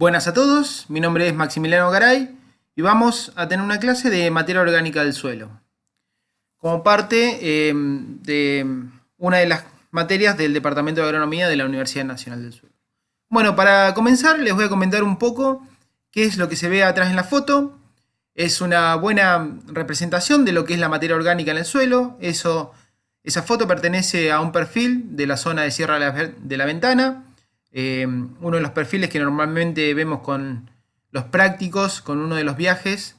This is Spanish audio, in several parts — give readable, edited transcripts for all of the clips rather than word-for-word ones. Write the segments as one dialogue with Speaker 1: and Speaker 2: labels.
Speaker 1: Buenas a todos, mi nombre es Maximiliano Garay y vamos a tener una clase de materia orgánica del suelo, como parte de una de las materias del Departamento de Agronomía de la Universidad Nacional del Suelo. Bueno, para comenzar les voy a comentar un poco qué es lo que se ve atrás en la foto. Es una buena representación de lo que es la materia orgánica en el suelo. Esa foto pertenece a un perfil de la zona de Sierra de la Ventana. Uno de los perfiles que normalmente vemos con los prácticos, con uno de los viajes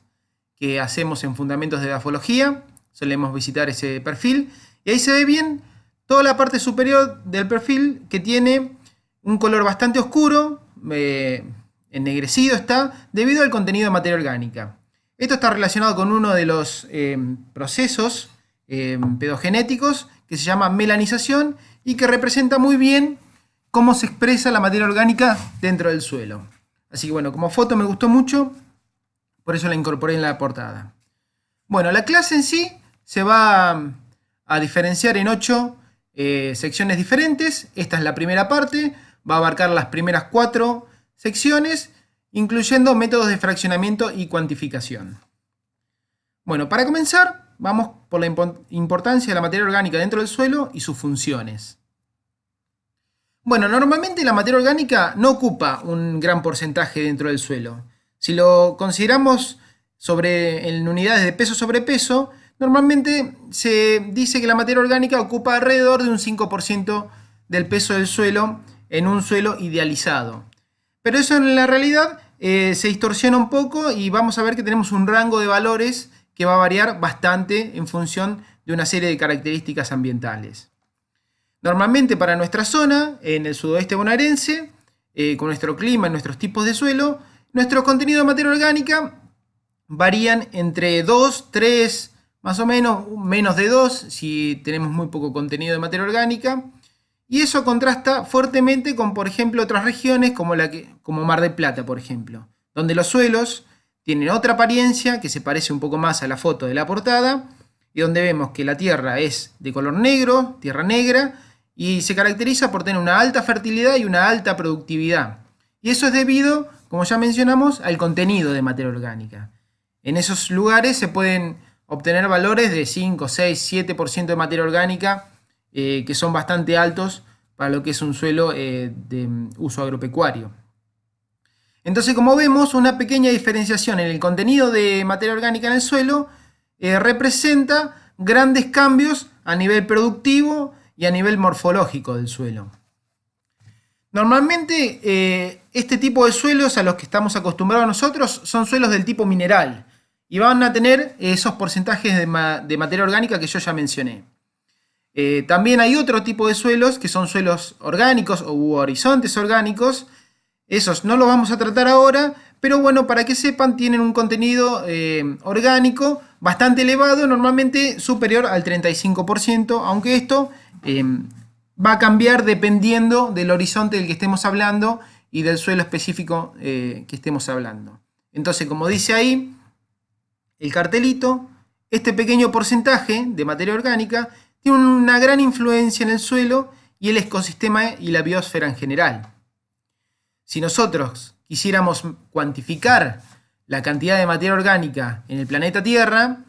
Speaker 1: que hacemos en Fundamentos de Edafología. Solemos visitar ese perfil y ahí se ve bien toda la parte superior del perfil, que tiene un color bastante oscuro, ennegrecido está, debido al contenido de materia orgánica. Esto está relacionado con uno de los procesos pedogenéticos que se llama melanización y que representa muy bien cómo se expresa la materia orgánica dentro del suelo. Así que bueno, como foto me gustó mucho, por eso la incorporé en la portada. Bueno, la clase en sí se va a diferenciar en 8 secciones diferentes. Esta es la primera parte, va a abarcar las primeras 4 secciones, incluyendo métodos de fraccionamiento y cuantificación. Bueno, para comenzar, vamos por la importancia de la materia orgánica dentro del suelo y sus funciones. Bueno, normalmente la materia orgánica no ocupa un gran porcentaje dentro del suelo. Si lo consideramos en unidades de peso sobre peso, normalmente se dice que la materia orgánica ocupa alrededor de un 5% del peso del suelo en un suelo idealizado. Pero eso en la realidad se distorsiona un poco y vamos a ver que tenemos un rango de valores que va a variar bastante en función de una serie de características ambientales. Normalmente para nuestra zona, en el sudoeste bonaerense, con nuestro clima y nuestros tipos de suelo, nuestros contenidos de materia orgánica varían entre 2, 3, más o menos de 2, si tenemos muy poco contenido de materia orgánica. Y eso contrasta fuertemente con, por ejemplo, otras regiones como Mar del Plata, por ejemplo, donde los suelos tienen otra apariencia que se parece un poco más a la foto de la portada, y donde vemos que la tierra es de color negro, tierra negra, y se caracteriza por tener una alta fertilidad y una alta productividad. Y eso es debido, como ya mencionamos, al contenido de materia orgánica. En esos lugares se pueden obtener valores de 5, 6, 7% de materia orgánica, que son bastante altos para lo que es un suelo de uso agropecuario. Entonces, como vemos, una pequeña diferenciación en el contenido de materia orgánica en el suelo representa grandes cambios a nivel productivo y a nivel morfológico del suelo. Normalmente este tipo de suelos a los que estamos acostumbrados nosotros son suelos del tipo mineral y van a tener esos porcentajes de materia orgánica que yo ya mencioné. También hay otro tipo de suelos que son suelos orgánicos u horizontes orgánicos. Esos no los vamos a tratar ahora, pero bueno, para que sepan, tienen un contenido orgánico bastante elevado, normalmente superior al 35%, aunque esto va a cambiar dependiendo del horizonte del que estemos hablando y del suelo específico que estemos hablando. Entonces, como dice ahí el cartelito, este pequeño porcentaje de materia orgánica tiene una gran influencia en el suelo y el ecosistema y la biosfera en general. Si nosotros quisiéramos cuantificar la cantidad de materia orgánica en el planeta Tierra,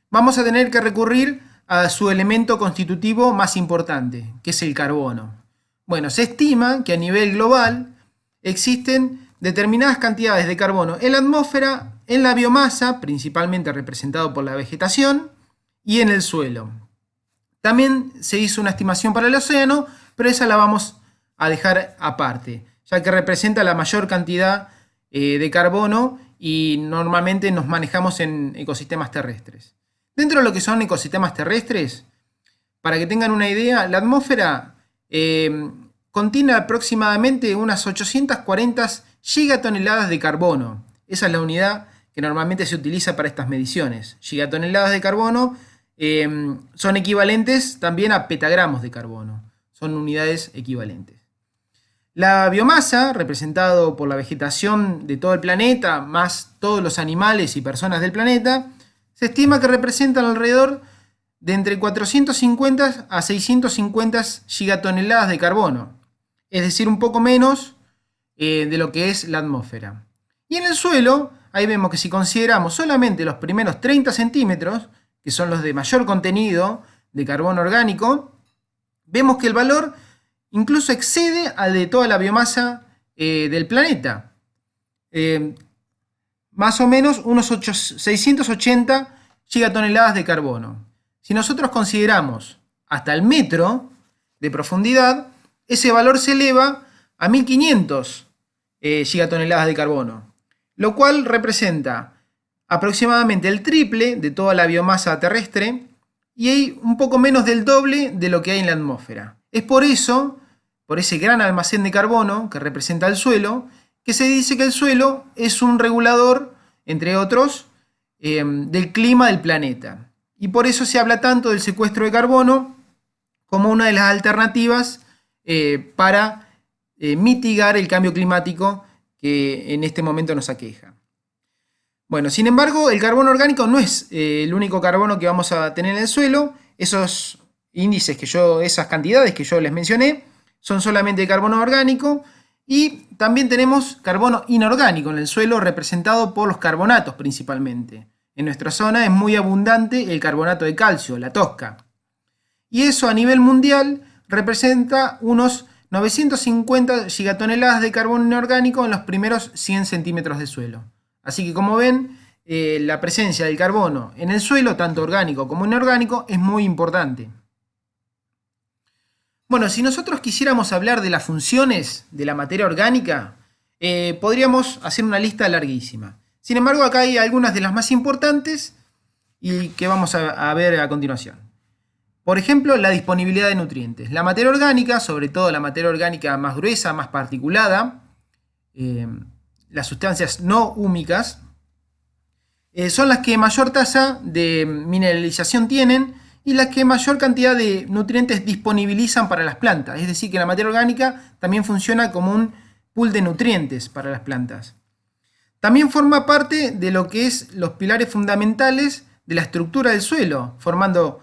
Speaker 1: vamos a tener que recurrir a su elemento constitutivo más importante, que es el carbono. Bueno, se estima que a nivel global existen determinadas cantidades de carbono en la atmósfera, en la biomasa, principalmente representado por la vegetación, y en el suelo. También se hizo una estimación para el océano, pero esa la vamos a dejar aparte, ya que representa la mayor cantidad de carbono y normalmente nos manejamos en ecosistemas terrestres. Dentro de lo que son ecosistemas terrestres, para que tengan una idea, la atmósfera contiene aproximadamente unas 840 gigatoneladas de carbono. Esa es la unidad que normalmente se utiliza para estas mediciones. Gigatoneladas de carbono son equivalentes también a petagramos de carbono. Son unidades equivalentes. La biomasa, representado por la vegetación de todo el planeta, más todos los animales y personas del planeta, se estima que representan alrededor de entre 450 a 650 gigatoneladas de carbono. Es decir, un poco menos de lo que es la atmósfera. Y en el suelo, ahí vemos que si consideramos solamente los primeros 30 centímetros, que son los de mayor contenido de carbono orgánico, vemos que el valor incluso excede al de toda la biomasa del planeta. Más o menos unos 680 gigatoneladas de carbono. Si nosotros consideramos hasta el metro de profundidad, ese valor se eleva a 1500 gigatoneladas de carbono, lo cual representa aproximadamente el triple de toda la biomasa terrestre y hay un poco menos del doble de lo que hay en la atmósfera. Es por eso, por ese gran almacén de carbono que representa el suelo, que se dice que el suelo es un regulador, entre otros, del clima del planeta. Y por eso se habla tanto del secuestro de carbono como una de las alternativas para mitigar el cambio climático que en este momento nos aqueja. Bueno, sin embargo, el carbono orgánico no es el único carbono que vamos a tener en el suelo. Esos índices esas cantidades que yo les mencioné, son solamente de carbono orgánico. Y también tenemos carbono inorgánico en el suelo, representado por los carbonatos principalmente. En nuestra zona es muy abundante el carbonato de calcio, la tosca. Y eso a nivel mundial representa unos 950 gigatoneladas de carbono inorgánico en los primeros 100 centímetros de suelo. Así que como ven, la presencia del carbono en el suelo, tanto orgánico como inorgánico, es muy importante. Bueno, si nosotros quisiéramos hablar de las funciones de la materia orgánica, podríamos hacer una lista larguísima. Sin embargo, acá hay algunas de las más importantes y que vamos a ver a continuación. Por ejemplo, la disponibilidad de nutrientes. La materia orgánica, sobre todo la materia orgánica más gruesa, más particulada, las sustancias no húmicas, son las que mayor tasa de mineralización tienen y las que mayor cantidad de nutrientes disponibilizan para las plantas. Es decir, que la materia orgánica también funciona como un pool de nutrientes para las plantas. También forma parte de lo que es los pilares fundamentales de la estructura del suelo, formando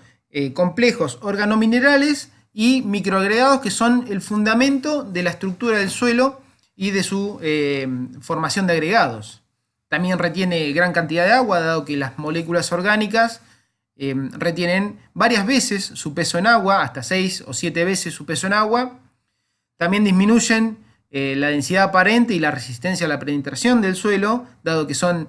Speaker 1: complejos organominerales y microagregados que son el fundamento de la estructura del suelo y de su formación de agregados. También retiene gran cantidad de agua, dado que las moléculas orgánicas retienen varias veces su peso en agua, hasta 6 o 7 veces su peso en agua. También disminuyen la densidad aparente y la resistencia a la penetración del suelo, dado que son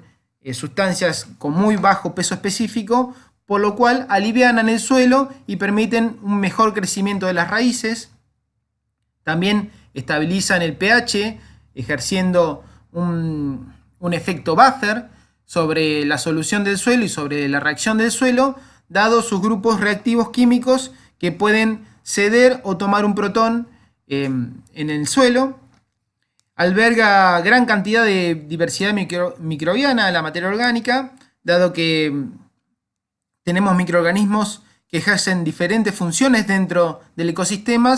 Speaker 1: sustancias con muy bajo peso específico, por lo cual alivianan el suelo y permiten un mejor crecimiento de las raíces. También estabilizan el pH, ejerciendo un efecto buffer sobre la solución del suelo y sobre la reacción del suelo, dado sus grupos reactivos químicos que pueden ceder o tomar un protón en el suelo. Alberga gran cantidad de diversidad microbiana la materia orgánica, dado que tenemos microorganismos que ejercen diferentes funciones dentro del ecosistema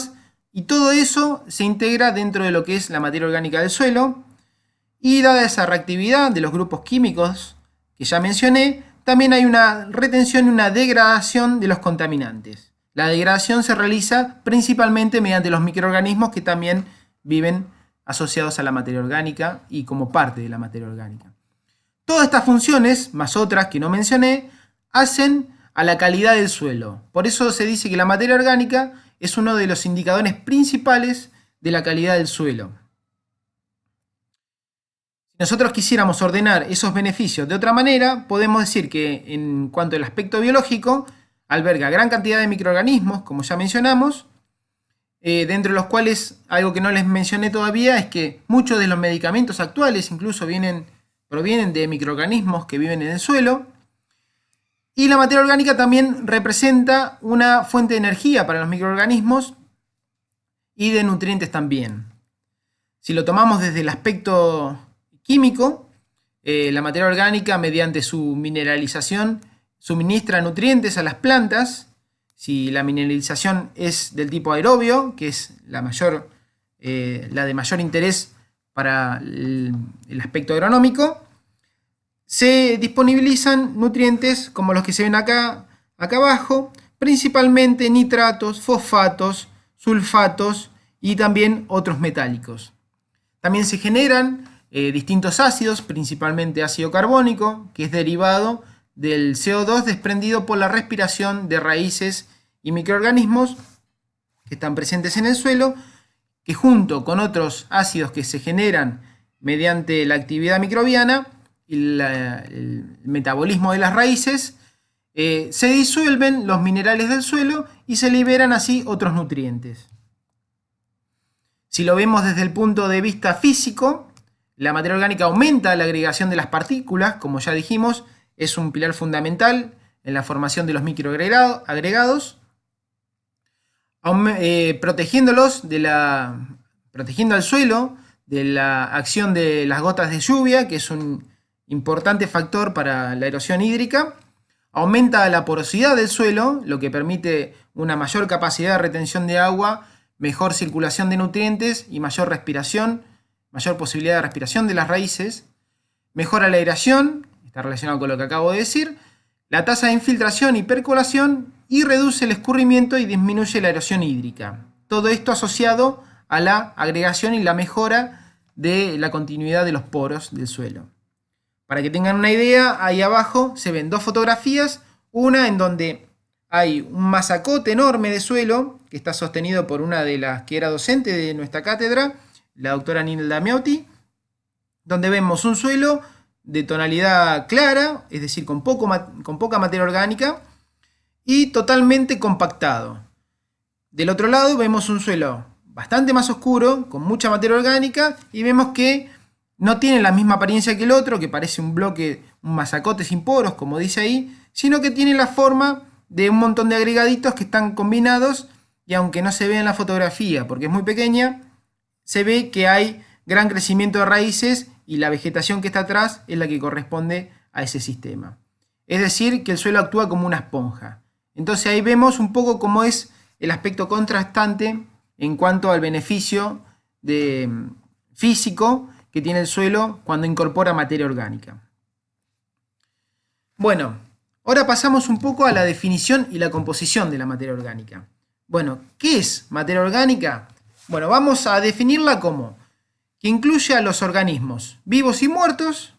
Speaker 1: y todo eso se integra dentro de lo que es la materia orgánica del suelo. Y dada esa reactividad de los grupos químicos que ya mencioné, también hay una retención y una degradación de los contaminantes. La degradación se realiza principalmente mediante los microorganismos que también viven asociados a la materia orgánica y como parte de la materia orgánica. Todas estas funciones, más otras que no mencioné, hacen a la calidad del suelo. Por eso se dice que la materia orgánica es uno de los indicadores principales de la calidad del suelo. Si nosotros quisiéramos ordenar esos beneficios de otra manera, podemos decir que en cuanto al aspecto biológico, alberga gran cantidad de microorganismos, como ya mencionamos, dentro de los cuales, algo que no les mencioné todavía, es que muchos de los medicamentos actuales incluso provienen de microorganismos que viven en el suelo. Y la materia orgánica también representa una fuente de energía para los microorganismos y de nutrientes también. Si lo tomamos desde el aspecto químico, la materia orgánica, mediante su mineralización, suministra nutrientes a las plantas. Si la mineralización es del tipo aerobio, que es la de mayor interés para el aspecto agronómico, se disponibilizan nutrientes como los que se ven acá abajo, principalmente nitratos, fosfatos, sulfatos y también otros metálicos. También se generan distintos ácidos, principalmente ácido carbónico, que es derivado del CO2 desprendido por la respiración de raíces y microorganismos que están presentes en el suelo, que junto con otros ácidos que se generan mediante la actividad microbiana y el metabolismo de las raíces, se disuelven los minerales del suelo y se liberan así otros nutrientes. Si lo vemos desde el punto de vista físico, la materia orgánica aumenta la agregación de las partículas, como ya dijimos, es un pilar fundamental en la formación de los microagregados, protegiendo al suelo de la acción de las gotas de lluvia, que es un importante factor para la erosión hídrica. Aumenta la porosidad del suelo, lo que permite una mayor capacidad de retención de agua, mejor circulación de nutrientes y mayor posibilidad de respiración de las raíces. Mejora la aireación, está relacionado con lo que acabo de decir, la tasa de infiltración y percolación, y reduce el escurrimiento y disminuye la erosión hídrica. Todo esto asociado a la agregación y la mejora de la continuidad de los poros del suelo. Para que tengan una idea, ahí abajo se ven dos fotografías, una en donde hay un masacote enorme de suelo que está sostenido por una de las que era docente de nuestra cátedra, la doctora Nilda Miotti, donde vemos un suelo de tonalidad clara, es decir, con poca materia orgánica y totalmente compactado. Del otro lado vemos un suelo bastante más oscuro, con mucha materia orgánica, y vemos que no tiene la misma apariencia que el otro, que parece un bloque, un masacote sin poros, como dice ahí, sino que tiene la forma de un montón de agregaditos que están combinados, y aunque no se ve en la fotografía porque es muy pequeña, se ve que hay gran crecimiento de raíces y la vegetación que está atrás es la que corresponde a ese sistema. Es decir, que el suelo actúa como una esponja. Entonces ahí vemos un poco cómo es el aspecto contrastante en cuanto al beneficio físico que tiene el suelo cuando incorpora materia orgánica. Bueno, ahora pasamos un poco a la definición y la composición de la materia orgánica. Bueno, ¿qué es materia orgánica? Bueno, vamos a definirla como que incluye a los organismos vivos y muertos,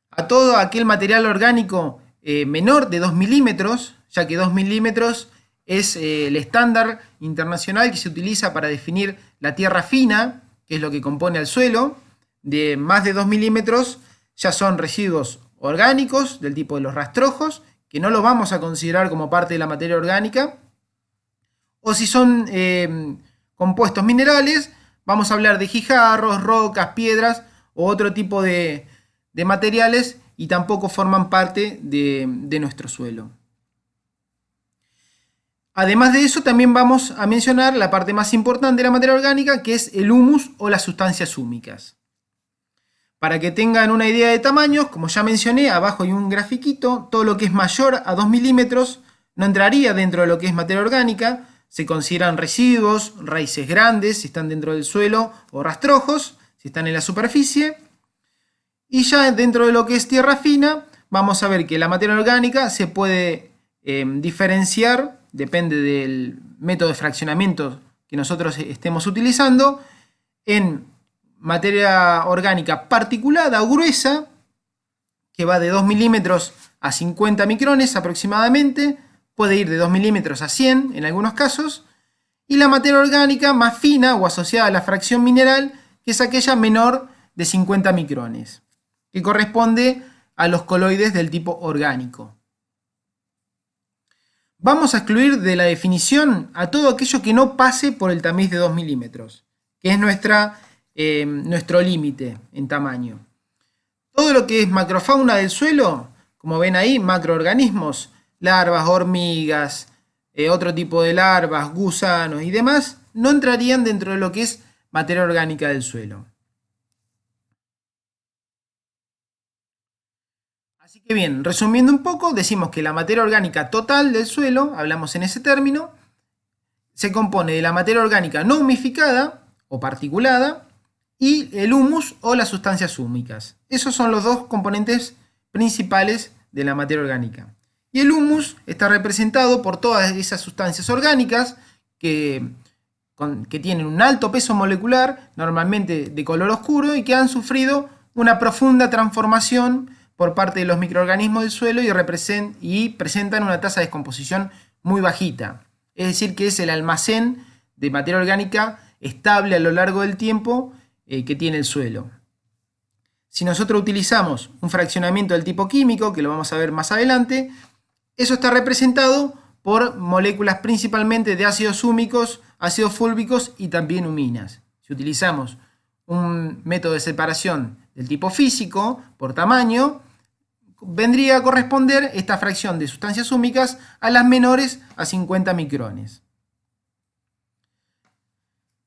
Speaker 1: a todo aquel material orgánico menor de 2 milímetros, ya que 2 milímetros es el estándar internacional que se utiliza para definir la tierra fina, que es lo que compone al suelo. De más de 2 milímetros ya son residuos orgánicos del tipo de los rastrojos, que no los vamos a considerar como parte de la materia orgánica. O si son compuestos minerales, vamos a hablar de guijarros, rocas, piedras o otro tipo de materiales, y tampoco forman parte de nuestro suelo. Además de eso, también vamos a mencionar la parte más importante de la materia orgánica, que es el humus o las sustancias húmicas. Para que tengan una idea de tamaños, como ya mencioné, abajo hay un grafiquito, todo lo que es mayor a 2 milímetros no entraría dentro de lo que es materia orgánica, se consideran residuos, raíces grandes, si están dentro del suelo, o rastrojos, si están en la superficie. Y ya dentro de lo que es tierra fina, vamos a ver que la materia orgánica se puede diferenciar, depende del método de fraccionamiento que nosotros estemos utilizando, en materia orgánica particulada o gruesa, que va de 2 milímetros a 50 micrones aproximadamente, puede ir de 2 milímetros a 100 en algunos casos, y la materia orgánica más fina o asociada a la fracción mineral, que es aquella menor de 50 micrones, que corresponde a los coloides del tipo orgánico. Vamos a excluir de la definición a todo aquello que no pase por el tamiz de 2 milímetros, que es nuestro límite en tamaño. Todo lo que es macrofauna del suelo, como ven ahí, macroorganismos, larvas, hormigas, otro tipo de larvas, gusanos y demás, no entrarían dentro de lo que es materia orgánica del suelo. Así que bien, resumiendo un poco, decimos que la materia orgánica total del suelo, hablamos en ese término, se compone de la materia orgánica no humificada o particulada y el humus o las sustancias húmicas. Esos son los dos componentes principales de la materia orgánica. Y el humus está representado por todas esas sustancias orgánicas que que tienen un alto peso molecular, normalmente de color oscuro, y que han sufrido una profunda transformación por parte de los microorganismos del suelo y presentan una tasa de descomposición muy bajita. Es decir, que es el almacén de materia orgánica estable a lo largo del tiempo que tiene el suelo. Si nosotros utilizamos un fraccionamiento del tipo químico, que lo vamos a ver más adelante, eso está representado por moléculas principalmente de ácidos húmicos, ácidos fúlvicos y también huminas. Si utilizamos un método de separación del tipo físico, por tamaño, vendría a corresponder esta fracción de sustancias húmicas a las menores a 50 micrones.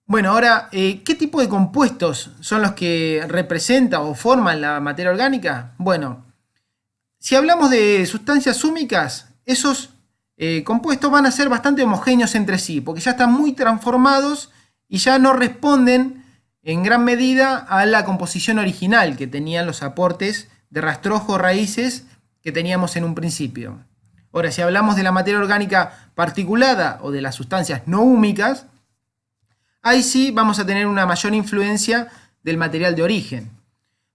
Speaker 1: Bueno, ahora, ¿qué tipo de compuestos son los que representan o forman la materia orgánica? Bueno, si hablamos de sustancias húmicas, esos compuestos van a ser bastante homogéneos entre sí, porque ya están muy transformados y ya no responden en gran medida a la composición original que tenían los aportes de rastrojo raíces que teníamos en un principio. Ahora, si hablamos de la materia orgánica particulada o de las sustancias no húmicas, ahí sí vamos a tener una mayor influencia del material de origen.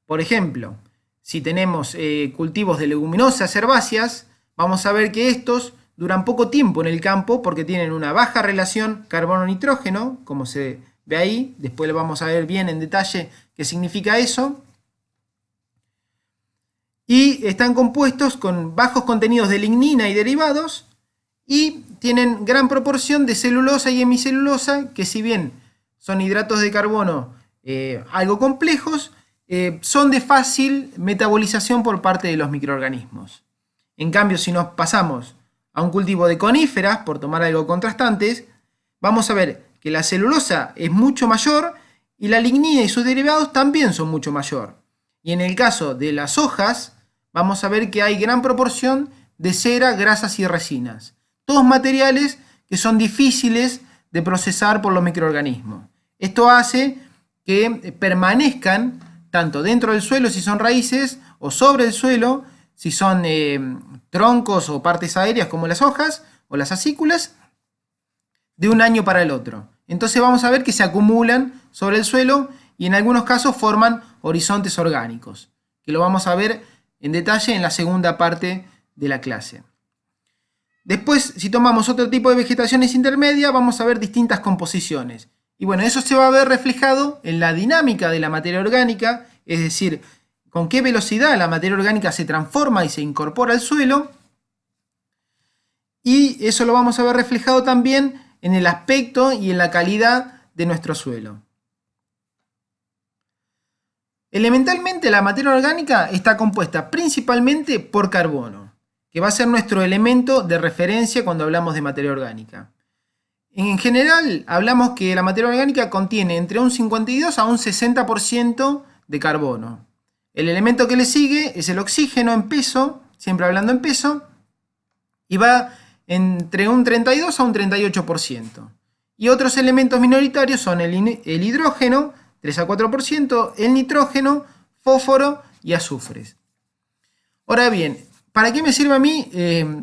Speaker 1: Por ejemplo, si tenemos cultivos de leguminosas herbáceas, vamos a ver que estos duran poco tiempo en el campo porque tienen una baja relación carbono-nitrógeno, como se ve ahí. Después lo vamos a ver bien en detalle qué significa eso. Y están compuestos con bajos contenidos de lignina y derivados y tienen gran proporción de celulosa y hemicelulosa, que si bien son hidratos de carbono algo complejos, son de fácil metabolización por parte de los microorganismos. En cambio, si nos pasamos a un cultivo de coníferas, por tomar algo contrastantes, vamos a ver que la celulosa es mucho mayor y la lignina y sus derivados también son mucho mayor. Y en el caso de las hojas, vamos a ver que hay gran proporción de cera, grasas y resinas. Todos materiales que son difíciles de procesar por los microorganismos. Esto hace que permanezcan tanto dentro del suelo si son raíces o sobre el suelo si son troncos o partes aéreas como las hojas o las acículas, de un año para el otro. Entonces vamos a ver que se acumulan sobre el suelo y en algunos casos forman horizontes orgánicos, que lo vamos a ver en detalle en la segunda parte de la clase. Después, si tomamos otro tipo de vegetaciones intermedias, vamos a ver distintas composiciones. Y bueno, eso se va a ver reflejado en la dinámica de la materia orgánica, es decir, con qué velocidad la materia orgánica se transforma y se incorpora al suelo. Y eso lo vamos a ver reflejado también en el aspecto y en la calidad de nuestro suelo. Elementalmente, la materia orgánica está compuesta principalmente por carbono, que va a ser nuestro elemento de referencia cuando hablamos de materia orgánica. En general, hablamos que la materia orgánica contiene entre un 52 a un 60% de carbono. El elemento que le sigue es el oxígeno en peso, siempre hablando en peso, y va entre un 32 a un 38%. Y otros elementos minoritarios son el hidrógeno, 3 a 4%, el nitrógeno, fósforo y azufres. Ahora bien, ¿para qué me sirve a mí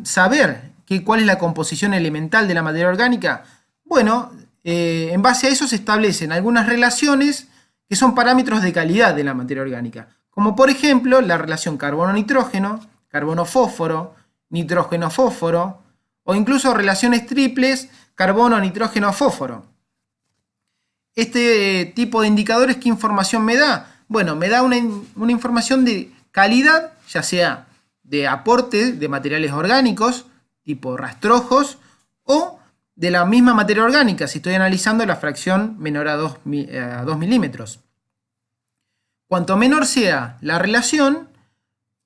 Speaker 1: saber cuál es la composición elemental de la materia orgánica? Bueno, en base a eso se establecen algunas relaciones que son parámetros de calidad de la materia orgánica, como por ejemplo la relación carbono-nitrógeno, carbono-fósforo, nitrógeno-fósforo, o incluso relaciones triples carbono-nitrógeno-fósforo. Este tipo de indicadores, ¿qué información me da? Bueno, me da una información de calidad, ya sea de aporte de materiales orgánicos, tipo rastrojos, o de la misma materia orgánica, si estoy analizando la fracción menor a 2 milímetros. Cuanto menor sea la relación,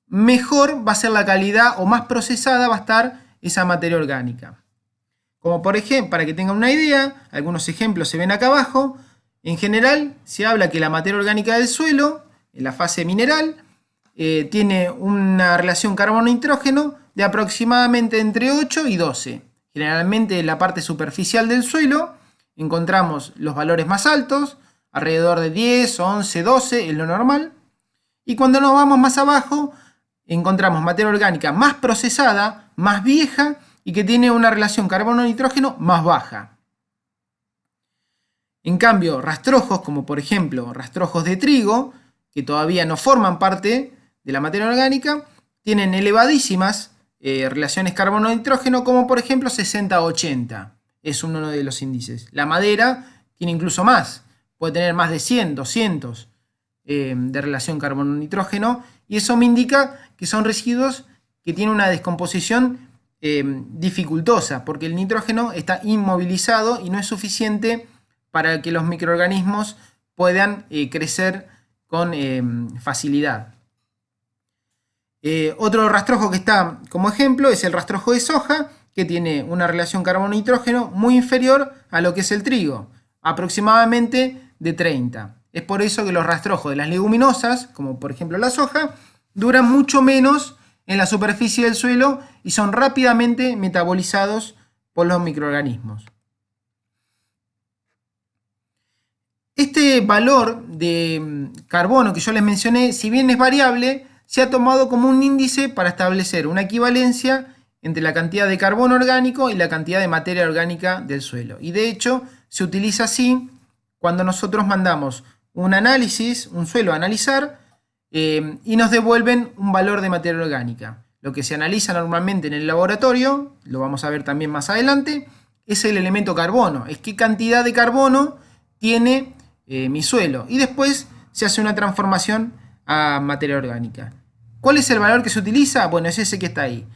Speaker 1: mejor va a ser la calidad o más procesada va a estar esa materia orgánica. Como por ejemplo, para que tengan una idea, algunos ejemplos se ven acá abajo. En general, se habla que la materia orgánica del suelo, en la fase mineral, tiene una relación carbono-nitrógeno de aproximadamente entre 8 y 12. Generalmente en la parte superficial del suelo encontramos los valores más altos, alrededor de 10, 11, 12 es lo normal. Y cuando nos vamos más abajo, encontramos materia orgánica más procesada, más vieja y que tiene una relación carbono-nitrógeno más baja. En cambio, rastrojos como por ejemplo rastrojos de trigo, que todavía no forman parte de la materia orgánica, tienen elevadísimas relaciones carbono-nitrógeno, como por ejemplo 60-80, es uno de los índices. La madera tiene incluso más, puede tener más de 100, 200 de relación carbono-nitrógeno, y eso me indica que son residuos que tienen una descomposición dificultosa, porque el nitrógeno está inmovilizado y no es suficiente para que los microorganismos puedan crecer con facilidad. Otro rastrojo que está como ejemplo es el rastrojo de soja, que tiene una relación carbono-nitrógeno muy inferior a lo que es el trigo, aproximadamente de 30. Es por eso que los rastrojos de las leguminosas, como por ejemplo la soja, duran mucho menos en la superficie del suelo y son rápidamente metabolizados por los microorganismos. Este valor de carbono que yo les mencioné, si bien es variable, se ha tomado como un índice para establecer una equivalencia entre la cantidad de carbono orgánico y la cantidad de materia orgánica del suelo. Y de hecho se utiliza así cuando nosotros mandamos un análisis, un suelo a analizar, y nos devuelven un valor de materia orgánica. Lo que se analiza normalmente en el laboratorio, lo vamos a ver también más adelante, es el elemento carbono, es qué cantidad de carbono tiene mi suelo, y después se hace una transformación a materia orgánica. ¿Cuál es el valor que se utiliza? Bueno, es ese que está ahí.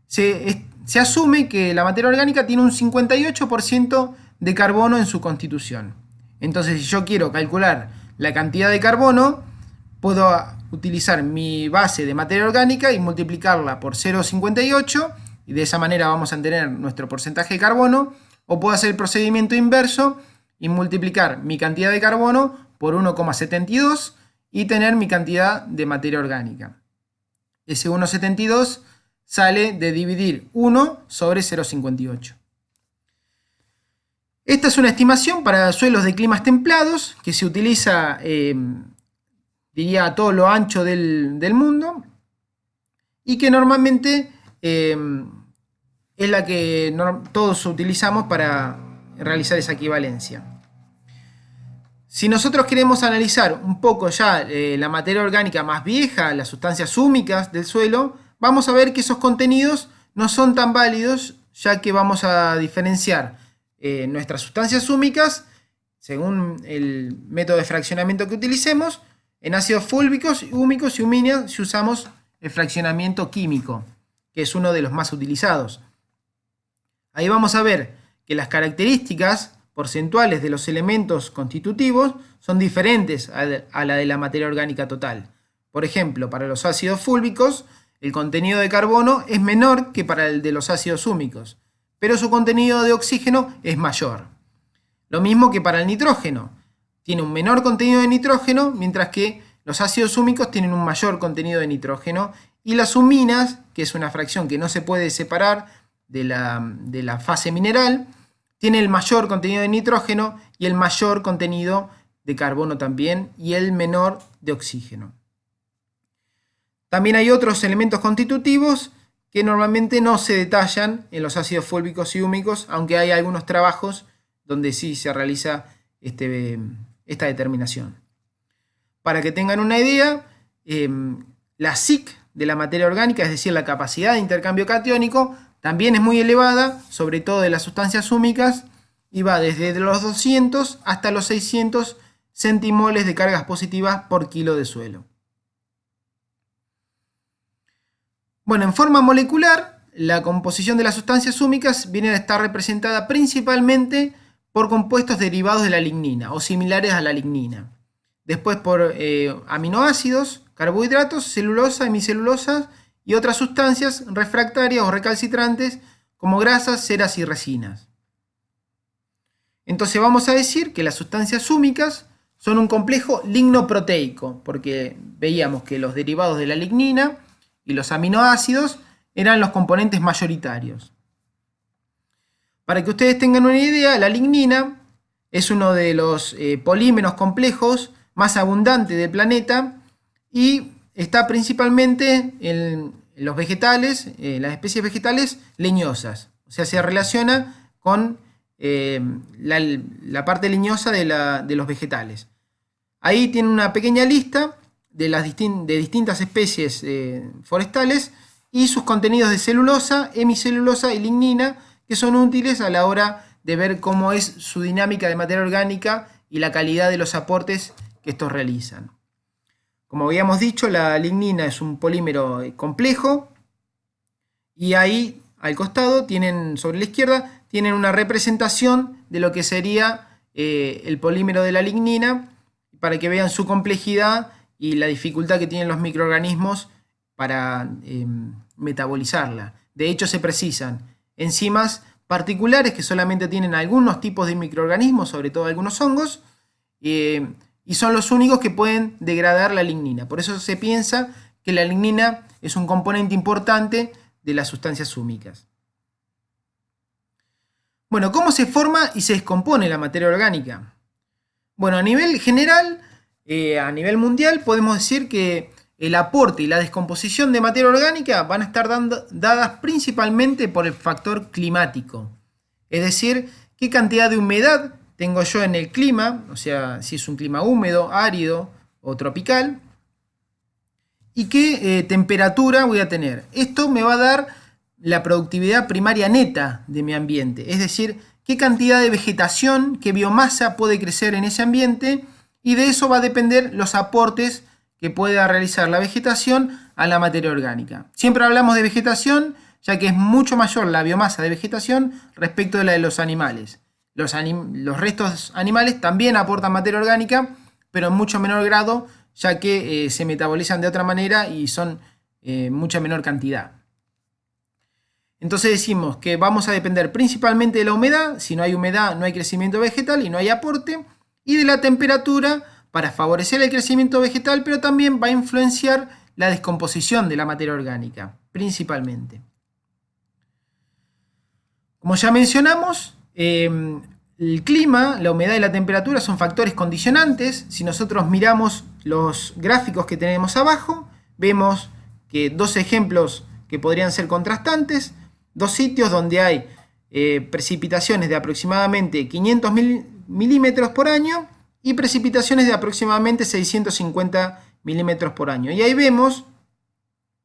Speaker 1: Se asume que la materia orgánica tiene un 58% de carbono en su constitución. Entonces, si yo quiero calcular la cantidad de carbono, puedo utilizar mi base de materia orgánica y multiplicarla por 0,58, y de esa manera vamos a tener nuestro porcentaje de carbono, o puedo hacer el procedimiento inverso y multiplicar mi cantidad de carbono por 1,72 y tener mi cantidad de materia orgánica. Ese 1,72 sale de dividir 1 sobre 0,58. Esta es una estimación para suelos de climas templados que se utiliza, diría, a todo lo ancho del mundo, y que normalmente es la que todos utilizamos para realizar esa equivalencia. Si nosotros queremos analizar un poco ya la materia orgánica más vieja, las sustancias húmicas del suelo, vamos a ver que esos contenidos no son tan válidos, ya que vamos a diferenciar nuestras sustancias húmicas, según el método de fraccionamiento que utilicemos, en ácidos fúlvicos, húmicos y humíneos, si usamos el fraccionamiento químico, que es uno de los más utilizados. Ahí vamos a ver que las características porcentuales de los elementos constitutivos son diferentes a la de la materia orgánica total. Por ejemplo, para los ácidos fúlvicos, el contenido de carbono es menor que para el de los ácidos húmicos, pero su contenido de oxígeno es mayor. Lo mismo que para el nitrógeno. Tiene un menor contenido de nitrógeno, mientras que los ácidos húmicos tienen un mayor contenido de nitrógeno, y las huminas, que es una fracción que no se puede separar de la fase mineral, tiene el mayor contenido de nitrógeno y el mayor contenido de carbono también, y el menor de oxígeno. También hay otros elementos constitutivos que normalmente no se detallan en los ácidos fúlvicos y húmicos, aunque hay algunos trabajos donde sí se realiza esta determinación. Para que tengan una idea, la SiC de la materia orgánica, es decir, la capacidad de intercambio catiónico, también es muy elevada, sobre todo de las sustancias húmicas, y va desde los 200 hasta los 600 centimoles de cargas positivas por kilo de suelo. Bueno, en forma molecular, la composición de las sustancias húmicas viene a estar representada principalmente por compuestos derivados de la lignina o similares a la lignina. Después por aminoácidos, carbohidratos, celulosa, hemicelulosa y otras sustancias refractarias o recalcitrantes como grasas, ceras y resinas. Entonces vamos a decir que las sustancias húmicas son un complejo lignoproteico, porque veíamos que los derivados de la lignina y los aminoácidos eran los componentes mayoritarios. Para que ustedes tengan una idea, la lignina es uno de los polímeros complejos más abundantes del planeta y está principalmente en los vegetales, las especies vegetales leñosas. O sea, se relaciona con la parte leñosa de los vegetales. Ahí tiene una pequeña lista de distintas especies forestales y sus contenidos de celulosa, hemicelulosa y lignina, que son útiles a la hora de ver cómo es su dinámica de materia orgánica y la calidad de los aportes que estos realizan. Como habíamos dicho, la lignina es un polímero complejo y ahí al costado sobre la izquierda, tienen una representación de lo que sería el polímero de la lignina para que vean su complejidad y la dificultad que tienen los microorganismos para metabolizarla. De hecho, se precisan enzimas particulares que solamente tienen algunos tipos de microorganismos, sobre todo algunos hongos, y son los únicos que pueden degradar la lignina. Por eso se piensa que la lignina es un componente importante de las sustancias húmicas. Bueno, ¿cómo se forma y se descompone la materia orgánica? Bueno, a nivel general, a nivel mundial, podemos decir que el aporte y la descomposición de materia orgánica van a estar dadas principalmente por el factor climático. Es decir, qué cantidad de humedad tengo yo en el clima, o sea, si es un clima húmedo, árido o tropical, y qué temperatura voy a tener. Esto me va a dar la productividad primaria neta de mi ambiente, es decir, qué cantidad de vegetación, qué biomasa puede crecer en ese ambiente, y de eso va a depender los aportes que pueda realizar la vegetación a la materia orgánica. Siempre hablamos de vegetación, ya que es mucho mayor la biomasa de vegetación respecto de la de los animales. Los restos animales también aportan materia orgánica, pero en mucho menor grado, ya que se metabolizan de otra manera y son mucha menor cantidad. Entonces decimos que vamos a depender principalmente de la humedad. Si no hay humedad, no hay crecimiento vegetal y no hay aporte. Y de la temperatura para favorecer el crecimiento vegetal, pero también va a influenciar la descomposición de la materia orgánica, principalmente. Como ya mencionamos, el clima, la humedad y la temperatura son factores condicionantes. Si nosotros miramos los gráficos que tenemos abajo, vemos que dos ejemplos que podrían ser contrastantes, dos sitios donde hay precipitaciones de aproximadamente 500 milímetros por año y precipitaciones de aproximadamente 650 milímetros por año. Y ahí vemos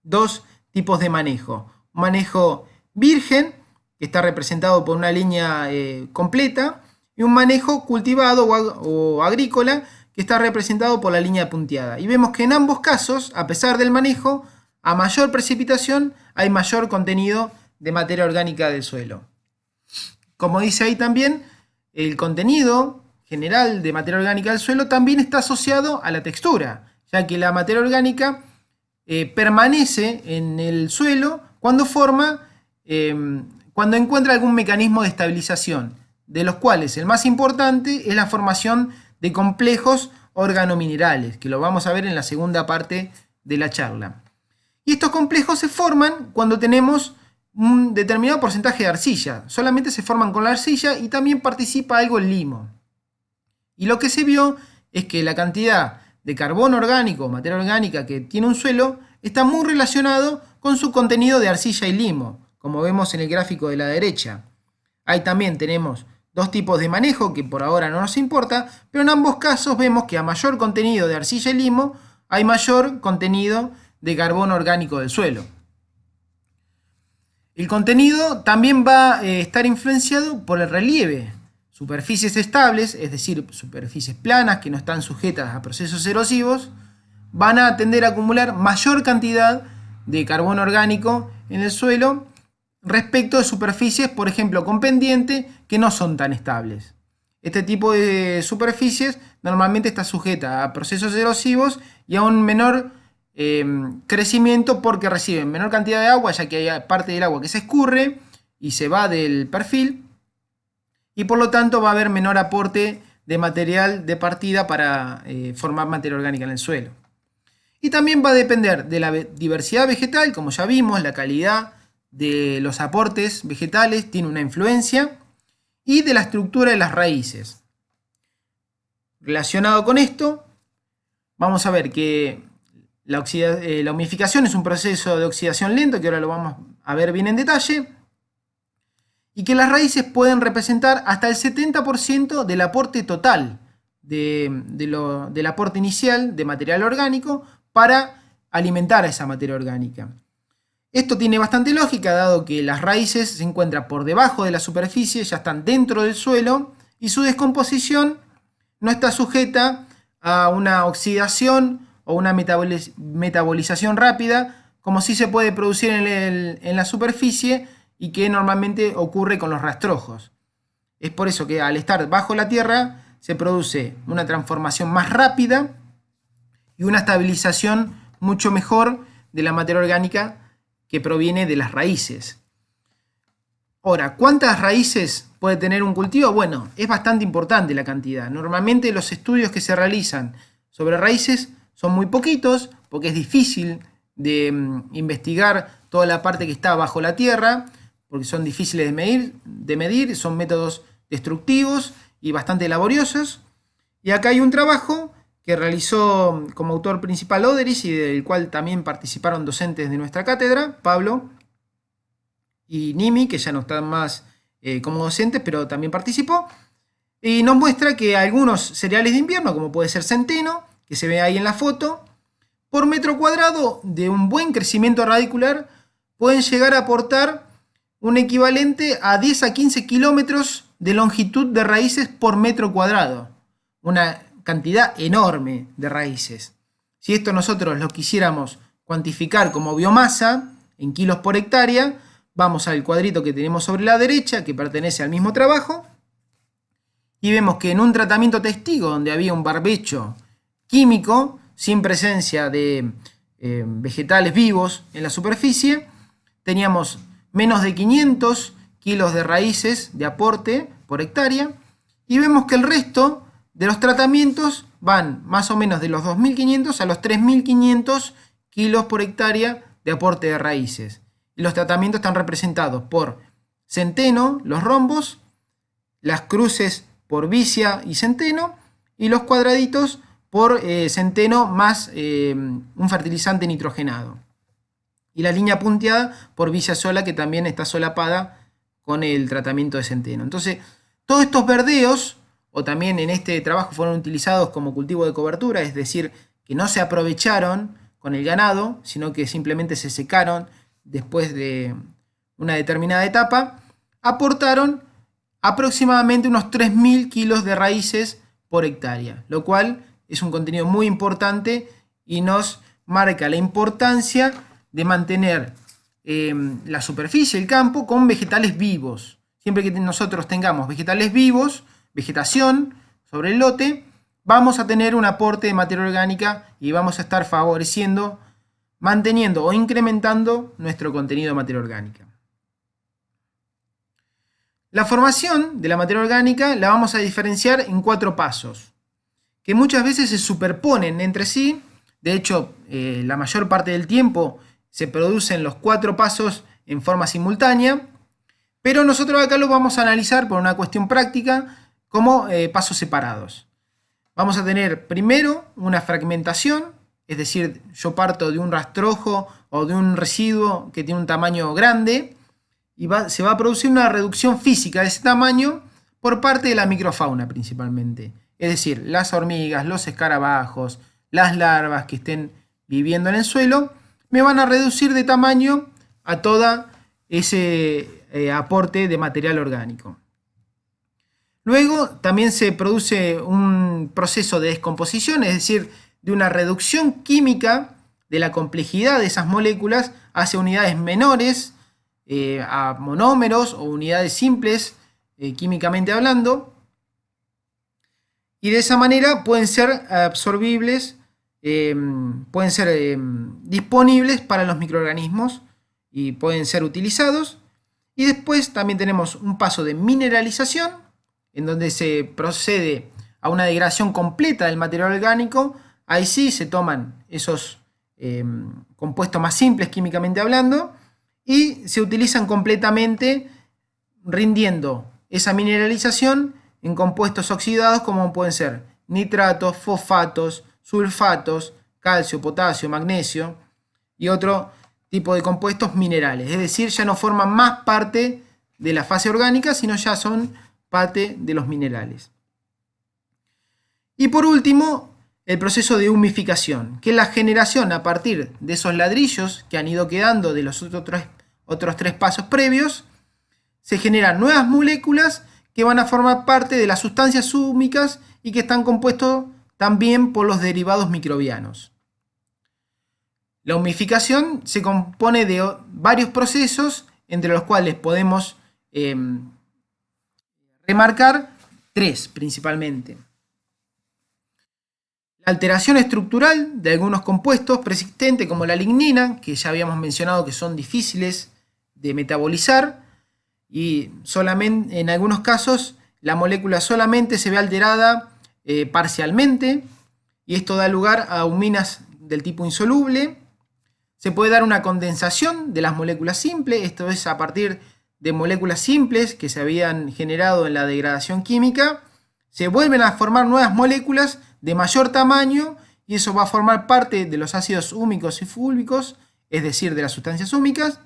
Speaker 1: dos tipos de manejo. Un manejo virgen, que está representado por una línea completa, y un manejo cultivado o agrícola, que está representado por la línea punteada. Y vemos que en ambos casos, a pesar del manejo, a mayor precipitación hay mayor contenido de materia orgánica del suelo. Como dice ahí también, el contenido general de materia orgánica del suelo también está asociado a la textura, ya que la materia orgánica permanece en el suelo cuando cuando encuentra algún mecanismo de estabilización, de los cuales el más importante es la formación de complejos organominerales, que lo vamos a ver en la segunda parte de la charla. Y estos complejos se forman cuando tenemos un determinado porcentaje de arcilla. Solamente se forman con la arcilla y también participa algo el limo. Y lo que se vio es que la cantidad de carbono orgánico, materia orgánica que tiene un suelo, está muy relacionado con su contenido de arcilla y limo, como vemos en el gráfico de la derecha. Ahí también tenemos dos tipos de manejo que por ahora no nos importa, pero en ambos casos vemos que a mayor contenido de arcilla y limo hay mayor contenido de carbono orgánico del suelo. El contenido también va a estar influenciado por el relieve. Superficies estables, es decir, superficies planas que no están sujetas a procesos erosivos, van a tender a acumular mayor cantidad de carbono orgánico en el suelo respecto de superficies, por ejemplo, con pendiente, que no son tan estables. Este tipo de superficies normalmente está sujeta a procesos erosivos y a un menor crecimiento porque reciben menor cantidad de agua, ya que hay parte del agua que se escurre y se va del perfil, y por lo tanto va a haber menor aporte de material de partida para formar materia orgánica en el suelo. Y también va a depender de la diversidad vegetal, como ya vimos, la calidad de los aportes vegetales tiene una influencia, y de la estructura de las raíces. Relacionado con esto, vamos a ver que la humificación es un proceso de oxidación lento, que ahora lo vamos a ver bien en detalle, y que las raíces pueden representar hasta el 70% del aporte total del aporte inicial de material orgánico para alimentar a esa materia orgánica. Esto tiene bastante lógica, dado que las raíces se encuentran por debajo de la superficie, ya están dentro del suelo, y su descomposición no está sujeta a una oxidación o una metabolización rápida, como sí se puede producir en la superficie y que normalmente ocurre con los rastrojos. Es por eso que al estar bajo la tierra se produce una transformación más rápida y una estabilización mucho mejor de la materia orgánica que proviene de las raíces. Ahora, ¿cuántas raíces puede tener un cultivo? Bueno, es bastante importante la cantidad. Normalmente los estudios que se realizan sobre raíces son muy poquitos, porque es difícil de investigar toda la parte que está bajo la tierra, porque son difíciles de medir, son métodos destructivos y bastante laboriosos. Y acá hay un trabajo que realizó como autor principal Oderis y del cual también participaron docentes de nuestra cátedra, Pablo y Nimi, que ya no están más como docentes, pero también participó. Y nos muestra que algunos cereales de invierno, como puede ser centeno, que se ve ahí en la foto, por metro cuadrado de un buen crecimiento radicular, pueden llegar a aportar un equivalente a 10 a 15 kilómetros de longitud de raíces por metro cuadrado. Una cantidad enorme de raíces. Si esto nosotros lo quisiéramos cuantificar como biomasa en kilos por hectárea, vamos al cuadrito que tenemos sobre la derecha, que pertenece al mismo trabajo, y vemos que en un tratamiento testigo donde había un barbecho químico, sin presencia de vegetales vivos en la superficie, teníamos menos de 500 kilos de raíces de aporte por hectárea, y vemos que el resto de los tratamientos van más o menos de los 2.500 a los 3.500 kilos por hectárea de aporte de raíces. Y los tratamientos están representados por centeno, los rombos, las cruces por vicia y centeno, y los cuadraditos por centeno más un fertilizante nitrogenado. Y la línea punteada por vicia sola, que también está solapada con el tratamiento de centeno. Entonces, todos estos verdeos, o también en este trabajo fueron utilizados como cultivo de cobertura, es decir, que no se aprovecharon con el ganado, sino que simplemente se secaron después de una determinada etapa, aportaron aproximadamente unos 3.000 kilos de raíces por hectárea, lo cual es un contenido muy importante y nos marca la importancia de mantener la superficie, el campo, con vegetales vivos. Siempre que nosotros tengamos vegetales vivos, vegetación sobre el lote, vamos a tener un aporte de materia orgánica y vamos a estar favoreciendo, manteniendo o incrementando nuestro contenido de materia orgánica. La formación de la materia orgánica la vamos a diferenciar en 4 pasos, que muchas veces se superponen entre sí. De hecho, la mayor parte del tiempo se producen los 4 pasos en forma simultánea, pero nosotros acá lo vamos a analizar por una cuestión práctica como pasos separados. Vamos a tener primero una fragmentación, es decir, yo parto de un rastrojo o de un residuo que tiene un tamaño grande y se va a producir una reducción física de ese tamaño por parte de la microfauna principalmente. Es decir, las hormigas, los escarabajos, las larvas que estén viviendo en el suelo, me van a reducir de tamaño a todo ese aporte de material orgánico. Luego también se produce un proceso de descomposición, es decir, de una reducción química de la complejidad de esas moléculas hacia unidades menores, a monómeros o unidades simples, químicamente hablando, y de esa manera pueden ser absorbibles, pueden ser disponibles para los microorganismos y pueden ser utilizados. Y después también tenemos un paso de mineralización, en donde se procede a una degradación completa del material orgánico. Ahí sí se toman esos compuestos más simples químicamente hablando y se utilizan completamente, rindiendo esa mineralización en compuestos oxidados como pueden ser nitratos, fosfatos, sulfatos, calcio, potasio, magnesio y otro tipo de compuestos minerales. Es decir, ya no forman más parte de la fase orgánica, sino ya son parte de los minerales. Y por último, el proceso de humificación, que es la generación a partir de esos ladrillos que han ido quedando de los otros tres pasos previos. Se generan nuevas moléculas que van a formar parte de las sustancias húmicas y que están compuestos también por los derivados microbianos. La humificación se compone de varios procesos, entre los cuales podemos remarcar tres principalmente. La alteración estructural de algunos compuestos persistentes como la lignina, que ya habíamos mencionado que son difíciles de metabolizar, y solamente en algunos casos la molécula solamente se ve alterada parcialmente, y esto da lugar a huminas del tipo insoluble. Se puede dar una condensación de las moléculas simples, esto es a partir de moléculas simples que se habían generado en la degradación química, se vuelven a formar nuevas moléculas de mayor tamaño y eso va a formar parte de los ácidos húmicos y fúlbicos, es decir, de las sustancias húmicas.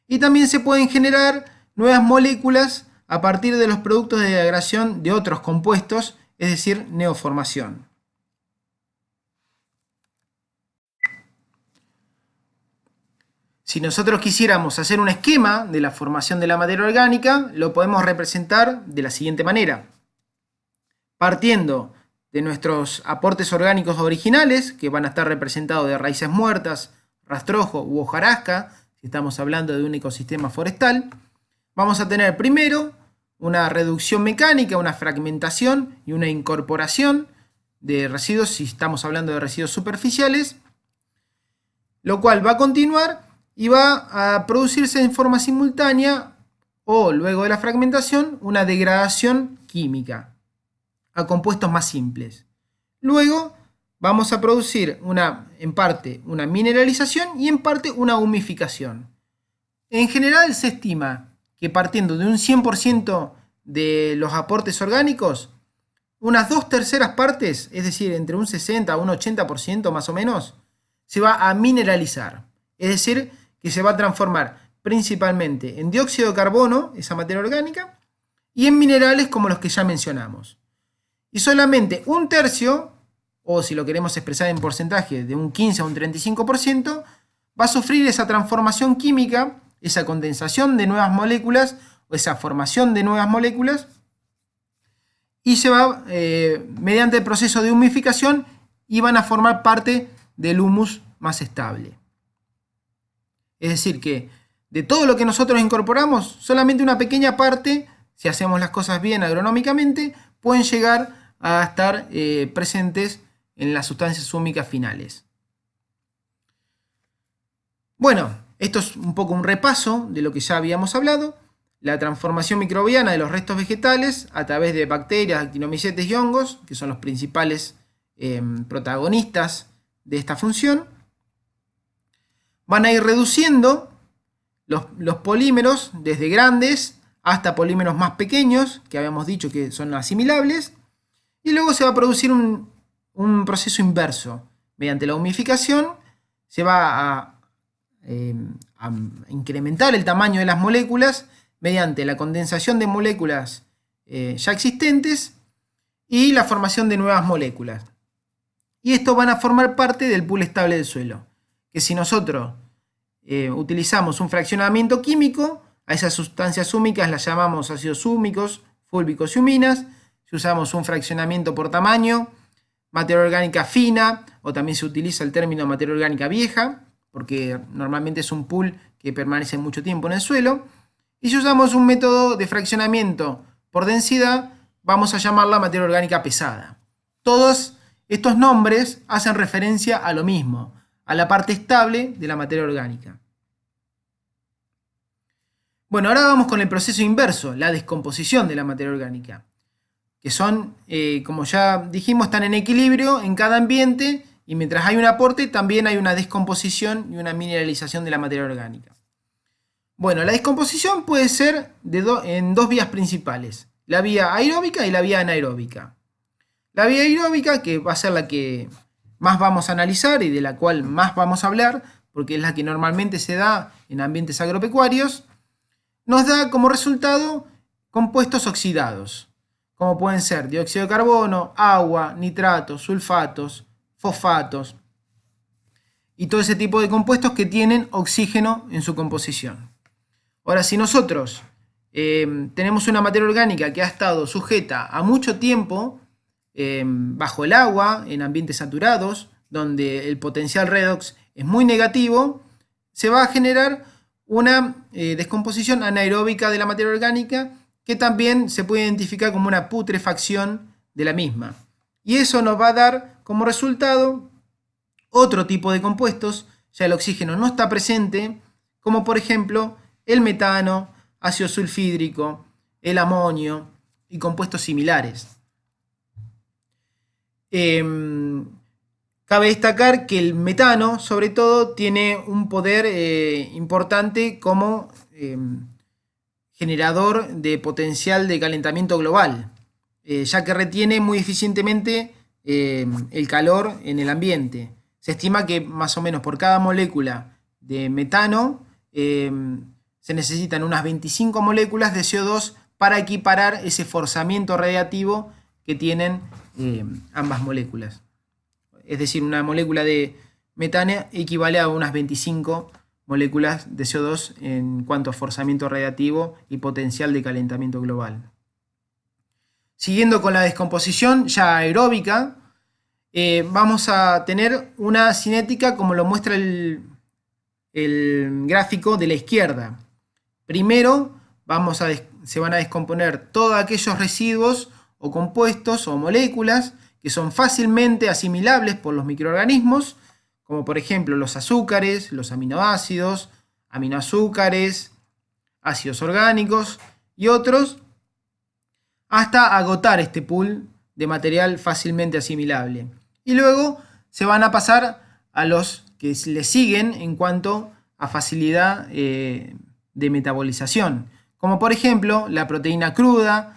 Speaker 1: Y también se pueden generar nuevas moléculas a partir de los productos de degradación de otros compuestos, es decir, neoformación. Si nosotros quisiéramos hacer un esquema de la formación de la materia orgánica, lo podemos representar de la siguiente manera. Partiendo de nuestros aportes orgánicos originales, que van a estar representados de raíces muertas, rastrojo u hojarasca, si estamos hablando de un ecosistema forestal, vamos a tener primero una reducción mecánica, una fragmentación y una incorporación de residuos, si estamos hablando de residuos superficiales, lo cual va a continuar y va a producirse en forma simultánea o luego de la fragmentación una degradación química a compuestos más simples. Luego vamos a producir en parte una mineralización y en parte una humificación. En general se estima que partiendo de un 100% de los aportes orgánicos, unas 2/3 partes, es decir, entre un 60 a un 80% más o menos, se va a mineralizar. Es decir, que se va a transformar principalmente en dióxido de carbono, esa materia orgánica, y en minerales como los que ya mencionamos. Y solamente un tercio, o si lo queremos expresar en porcentaje, de un 15 a un 35%, va a sufrir esa transformación química, esa condensación de nuevas moléculas, o esa formación de nuevas moléculas, y se va, mediante el proceso de humificación, y van a formar parte del humus más estable. Es decir que de todo lo que nosotros incorporamos, solamente una pequeña parte, si hacemos las cosas bien agronómicamente, pueden llegar a estar presentes en las sustancias húmicas finales. Bueno, esto es un poco un repaso de lo que ya habíamos hablado. La transformación microbiana de los restos vegetales a través de bacterias, actinomicetes y hongos, que son los principales protagonistas de esta función. Van a ir reduciendo los polímeros desde grandes hasta polímeros más pequeños, que habíamos dicho que son asimilables, y luego se va a producir un proceso inverso. Mediante la humificación se va a incrementar el tamaño de las moléculas mediante la condensación de moléculas ya existentes y la formación de nuevas moléculas. Y estos van a formar parte del pool estable del suelo, que si nosotros utilizamos un fraccionamiento químico, a esas sustancias húmicas las llamamos ácidos húmicos, fúlbicos y huminas. Si usamos un fraccionamiento por tamaño, materia orgánica fina, o también se utiliza el término materia orgánica vieja, porque normalmente es un pool que permanece mucho tiempo en el suelo. Y si usamos un método de fraccionamiento por densidad, vamos a llamarla materia orgánica pesada. Todos estos nombres hacen referencia a lo mismo, a la parte estable de la materia orgánica. Bueno, ahora vamos con el proceso inverso, la descomposición de la materia orgánica, que son, como ya dijimos, están en equilibrio en cada ambiente, y mientras hay un aporte también hay una descomposición y una mineralización de la materia orgánica. Bueno, la descomposición puede ser en dos vías principales, la vía aeróbica y la vía anaeróbica. La vía aeróbica, que va a ser la que más vamos a analizar y de la cual más vamos a hablar, porque es la que normalmente se da en ambientes agropecuarios, nos da como resultado compuestos oxidados, como pueden ser dióxido de carbono, agua, nitratos, sulfatos, fosfatos y todo ese tipo de compuestos que tienen oxígeno en su composición. Ahora, si nosotros tenemos una materia orgánica que ha estado sujeta a mucho tiempo bajo el agua, en ambientes saturados, donde el potencial redox es muy negativo, se va a generar una descomposición anaeróbica de la materia orgánica que también se puede identificar como una putrefacción de la misma. Y eso nos va a dar como resultado otro tipo de compuestos, ya el oxígeno no está presente, como por ejemplo el metano, ácido sulfídrico, el amonio y compuestos similares. Cabe destacar que el metano, sobre todo, tiene un poder importante como generador de potencial de calentamiento global, ya que retiene muy eficientemente el calor en el ambiente. Se estima que más o menos por cada molécula de metano se necesitan unas 25 moléculas de CO2 para equiparar ese forzamiento radiativo que tienen ambas moléculas. Es decir, una molécula de metano equivale a unas 25 moléculas de CO2 en cuanto a forzamiento radiativo y potencial de calentamiento global. Siguiendo con la descomposición ya aeróbica, vamos a tener una cinética como lo muestra el gráfico de la izquierda. Primero se van a descomponer todos aquellos residuos o compuestos o moléculas que son fácilmente asimilables por los microorganismos, como por ejemplo los azúcares, los aminoácidos, aminoazúcares, ácidos orgánicos y otros, hasta agotar este pool de material fácilmente asimilable. Y luego se van a pasar a los que le siguen en cuanto a facilidad de metabolización, como por ejemplo la proteína cruda,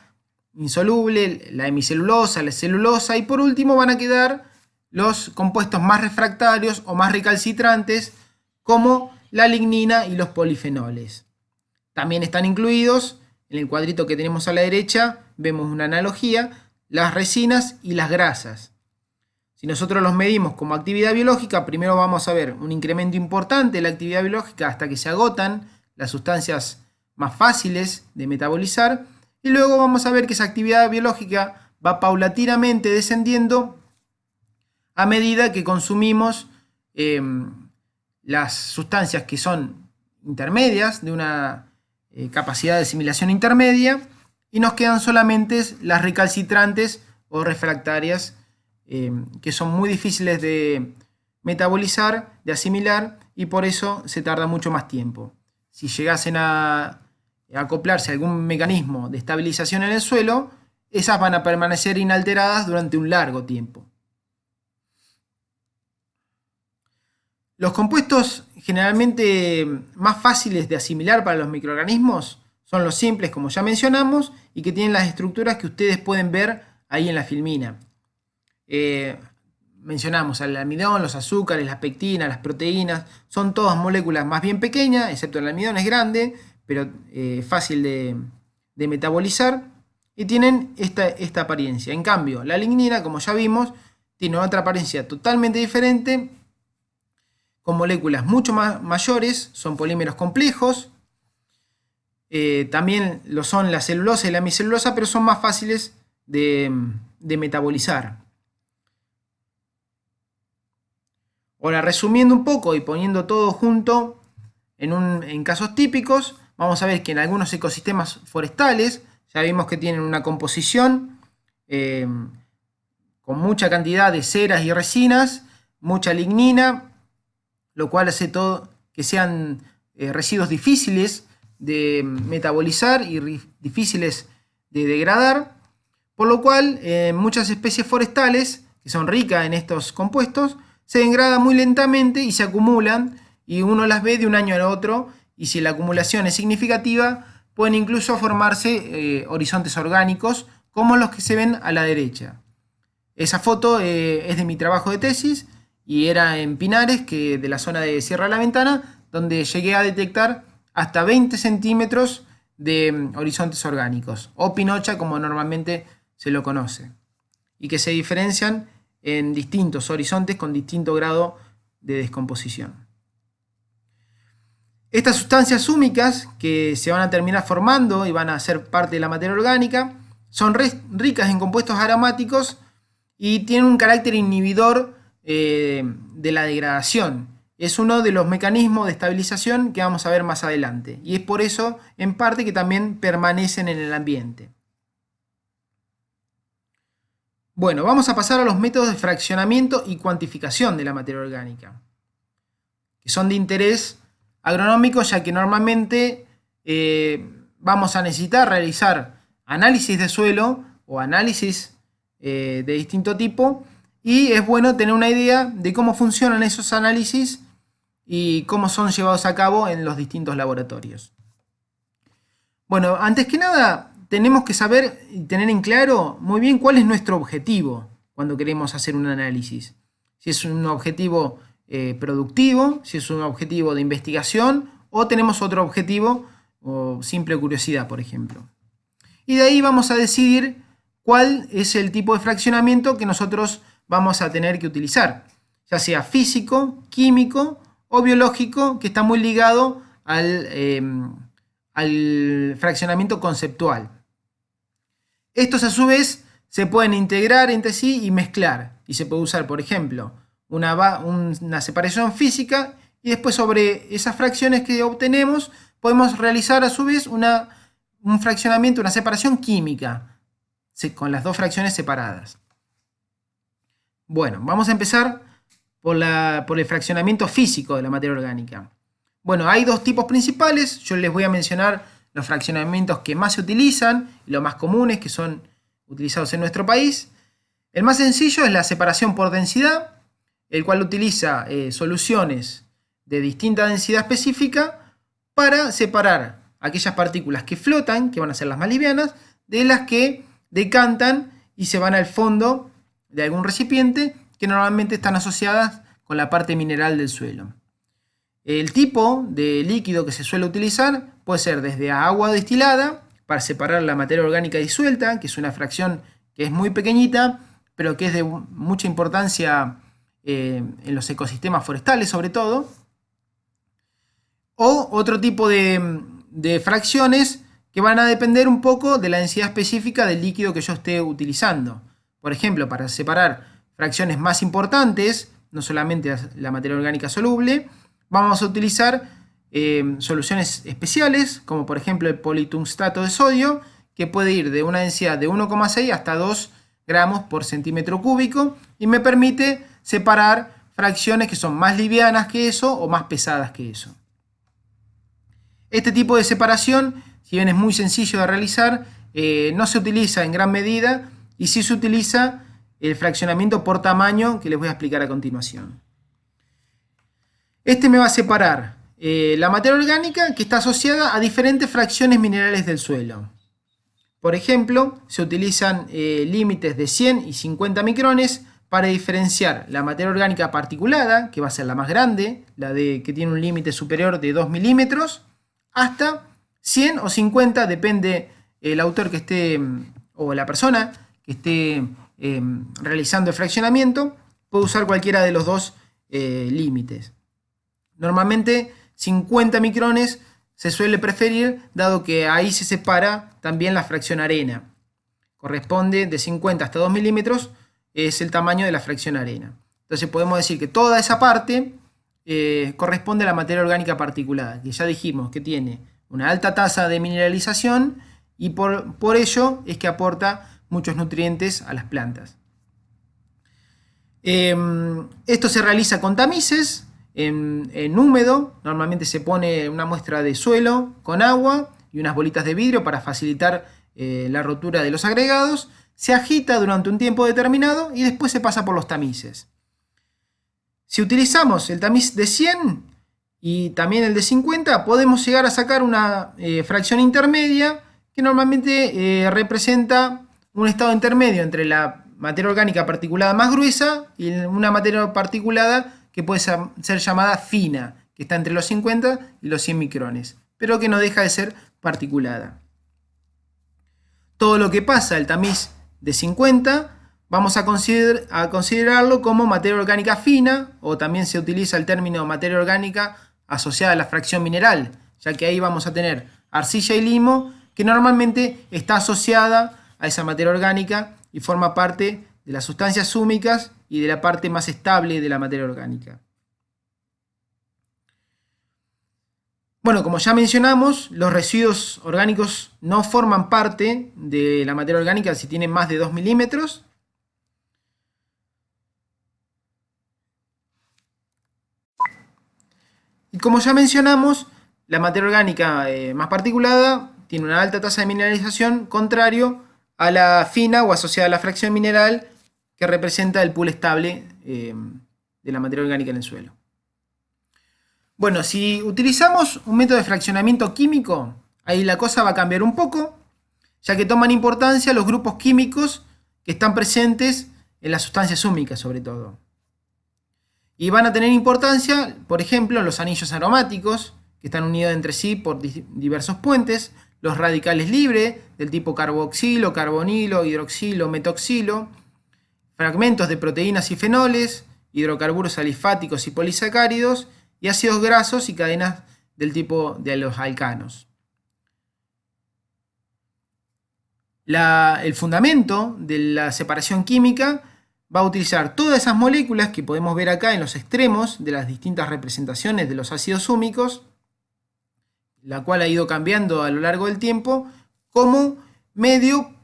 Speaker 1: insoluble, la hemicelulosa, la celulosa, y por último van a quedar los compuestos más refractarios o más recalcitrantes, como la lignina y los polifenoles. También están incluidos, en el cuadrito que tenemos a la derecha, vemos una analogía, las resinas y las grasas. Si nosotros los medimos como actividad biológica, primero vamos a ver un incremento importante de la actividad biológica hasta que se agotan las sustancias más fáciles de metabolizar, y luego vamos a ver que esa actividad biológica va paulatinamente descendiendo a medida que consumimos las sustancias que son intermedias, de una capacidad de asimilación intermedia, y nos quedan solamente las recalcitrantes o refractarias, que son muy difíciles de metabolizar, de asimilar, y por eso se tarda mucho más tiempo. Si llegasen a acoplarse a algún mecanismo de estabilización en el suelo, esas van a permanecer inalteradas durante un largo tiempo. Los compuestos generalmente más fáciles de asimilar para los microorganismos son los simples, como ya mencionamos, y que tienen las estructuras que ustedes pueden ver ahí en la filmina. Mencionamos el almidón, los azúcares, las pectinas, las proteínas, son todas moléculas más bien pequeñas, excepto el almidón es grande, pero fácil de metabolizar, y tienen esta apariencia. En cambio, la lignina, como ya vimos, tiene otra apariencia totalmente diferente, con moléculas mucho más mayores, son polímeros complejos, también lo son la celulosa y la hemicelulosa, pero son más fáciles de metabolizar. Ahora, resumiendo un poco y poniendo todo junto en casos típicos, vamos a ver que en algunos ecosistemas forestales ya vimos que tienen una composición con mucha cantidad de ceras y resinas, mucha lignina, lo cual hace todo que sean residuos difíciles de metabolizar y difíciles de degradar, por lo cual muchas especies forestales que son ricas en estos compuestos se degradan muy lentamente y se acumulan, y uno las ve de un año al otro, y si la acumulación es significativa pueden incluso formarse horizontes orgánicos como los que se ven a la derecha. Esa foto es de mi trabajo de tesis y era en Pinares, de la zona de Sierra de la Ventana, donde llegué a detectar hasta 20 centímetros de horizontes orgánicos, o pinocha como normalmente se lo conoce, y que se diferencian en distintos horizontes con distinto grado de descomposición. Estas sustancias húmicas que se van a terminar formando y van a ser parte de la materia orgánica son ricas en compuestos aromáticos y tienen un carácter inhibidor de la degradación. Es uno de los mecanismos de estabilización que vamos a ver más adelante, y es por eso en parte que también permanecen en el ambiente. Bueno, vamos a pasar a los métodos de fraccionamiento y cuantificación de la materia orgánica, que son de interés agronómico, ya que normalmente vamos a necesitar realizar análisis de suelo o análisis de distinto tipo, y es bueno tener una idea de cómo funcionan esos análisis y cómo son llevados a cabo en los distintos laboratorios. Bueno, antes que nada tenemos que saber y tener en claro muy bien cuál es nuestro objetivo cuando queremos hacer un análisis. Si es un objetivo productivo, si es un objetivo de investigación, o tenemos otro objetivo o simple curiosidad, por ejemplo. Y de ahí vamos a decidir cuál es el tipo de fraccionamiento que nosotros vamos a tener que utilizar, ya sea físico, químico o biológico, que está muy ligado al fraccionamiento conceptual. Estos a su vez se pueden integrar entre sí y mezclar, y se puede usar, por ejemplo, una separación física, y después sobre esas fracciones que obtenemos podemos realizar a su vez un fraccionamiento, una separación química, con las dos fracciones separadas. Bueno, vamos a empezar por el fraccionamiento físico de la materia orgánica. Bueno, hay dos tipos principales. Yo les voy a mencionar los fraccionamientos que más se utilizan y los más comunes que son utilizados en nuestro país. El más sencillo es la separación por densidad, el cual utiliza soluciones de distinta densidad específica para separar aquellas partículas que flotan, que van a ser las más livianas, de las que decantan y se van al fondo de algún recipiente, que normalmente están asociadas con la parte mineral del suelo. El tipo de líquido que se suele utilizar puede ser desde agua destilada para separar la materia orgánica disuelta, que es una fracción que es muy pequeñita, pero que es de mucha importancia en los ecosistemas forestales sobre todo, o otro tipo de fracciones que van a depender un poco de la densidad específica del líquido que yo esté utilizando. Por ejemplo, para separar fracciones más importantes, no solamente la materia orgánica soluble, vamos a utilizar soluciones especiales, como por ejemplo el politungstato de sodio, que puede ir de una densidad de 1,6 hasta 2 gramos por centímetro cúbico, y me permite separar fracciones que son más livianas que eso o más pesadas que eso. Este tipo de separación, si bien es muy sencillo de realizar, no se utiliza en gran medida, y sí se utiliza el fraccionamiento por tamaño, que les voy a explicar a continuación. Este me va a separar la materia orgánica que está asociada a diferentes fracciones minerales del suelo. Por ejemplo, se utilizan límites de 100 y 50 micrones para diferenciar la materia orgánica particulada, que va a ser la más grande, que tiene un límite superior de 2 milímetros, hasta 100 o 50, depende el autor que esté, o la persona que esté realizando el fraccionamiento, puede usar cualquiera de los dos límites. Normalmente 50 micrones se suele preferir, dado que ahí se separa también la fracción arena. Corresponde de 50 hasta 2 milímetros, es el tamaño de la fracción arena. Entonces podemos decir que toda esa parte corresponde a la materia orgánica particulada, que ya dijimos que tiene una alta tasa de mineralización y por ello es que aporta muchos nutrientes a las plantas. Esto se realiza con tamices. En húmedo, normalmente se pone una muestra de suelo con agua y unas bolitas de vidrio para facilitar la rotura de los agregados. Se agita durante un tiempo determinado y después se pasa por los tamices. Si utilizamos el tamiz de 100 y también el de 50, podemos llegar a sacar una fracción intermedia que normalmente representa un estado intermedio entre la materia orgánica particulada más gruesa y una materia particulada que puede ser llamada fina, que está entre los 50 y los 100 micrones. pero que no deja de ser particulada. Todo lo que pasa al tamiz de 50 vamos a considerarlo como materia orgánica fina, o también se utiliza el término materia orgánica asociada a la fracción mineral, ya que ahí vamos a tener arcilla y limo, que normalmente está asociada a esa materia orgánica y forma parte de las sustancias húmicas y de la parte más estable de la materia orgánica. Bueno, como ya mencionamos, los residuos orgánicos no forman parte de la materia orgánica si tienen más de 2 milímetros. Y como ya mencionamos, la materia orgánica más particulada tiene una alta tasa de mineralización, contrario a la fina o asociada a la fracción mineral, que representa el pool estable de la materia orgánica en el suelo. Bueno, si utilizamos un método de fraccionamiento químico, ahí la cosa va a cambiar un poco, ya que toman importancia los grupos químicos que están presentes en las sustancias húmicas, sobre todo. Y van a tener importancia, por ejemplo, los anillos aromáticos, que están unidos entre sí por diversos puentes, los radicales libres, del tipo carboxilo, carbonilo, hidroxilo, metoxilo, fragmentos de proteínas y fenoles, hidrocarburos alifáticos y polisacáridos, y ácidos grasos y cadenas del tipo de los alcanos. El fundamento de la separación química va a utilizar todas esas moléculas que podemos ver acá en los extremos de las distintas representaciones de los ácidos húmicos, la cual ha ido cambiando a lo largo del tiempo, como medio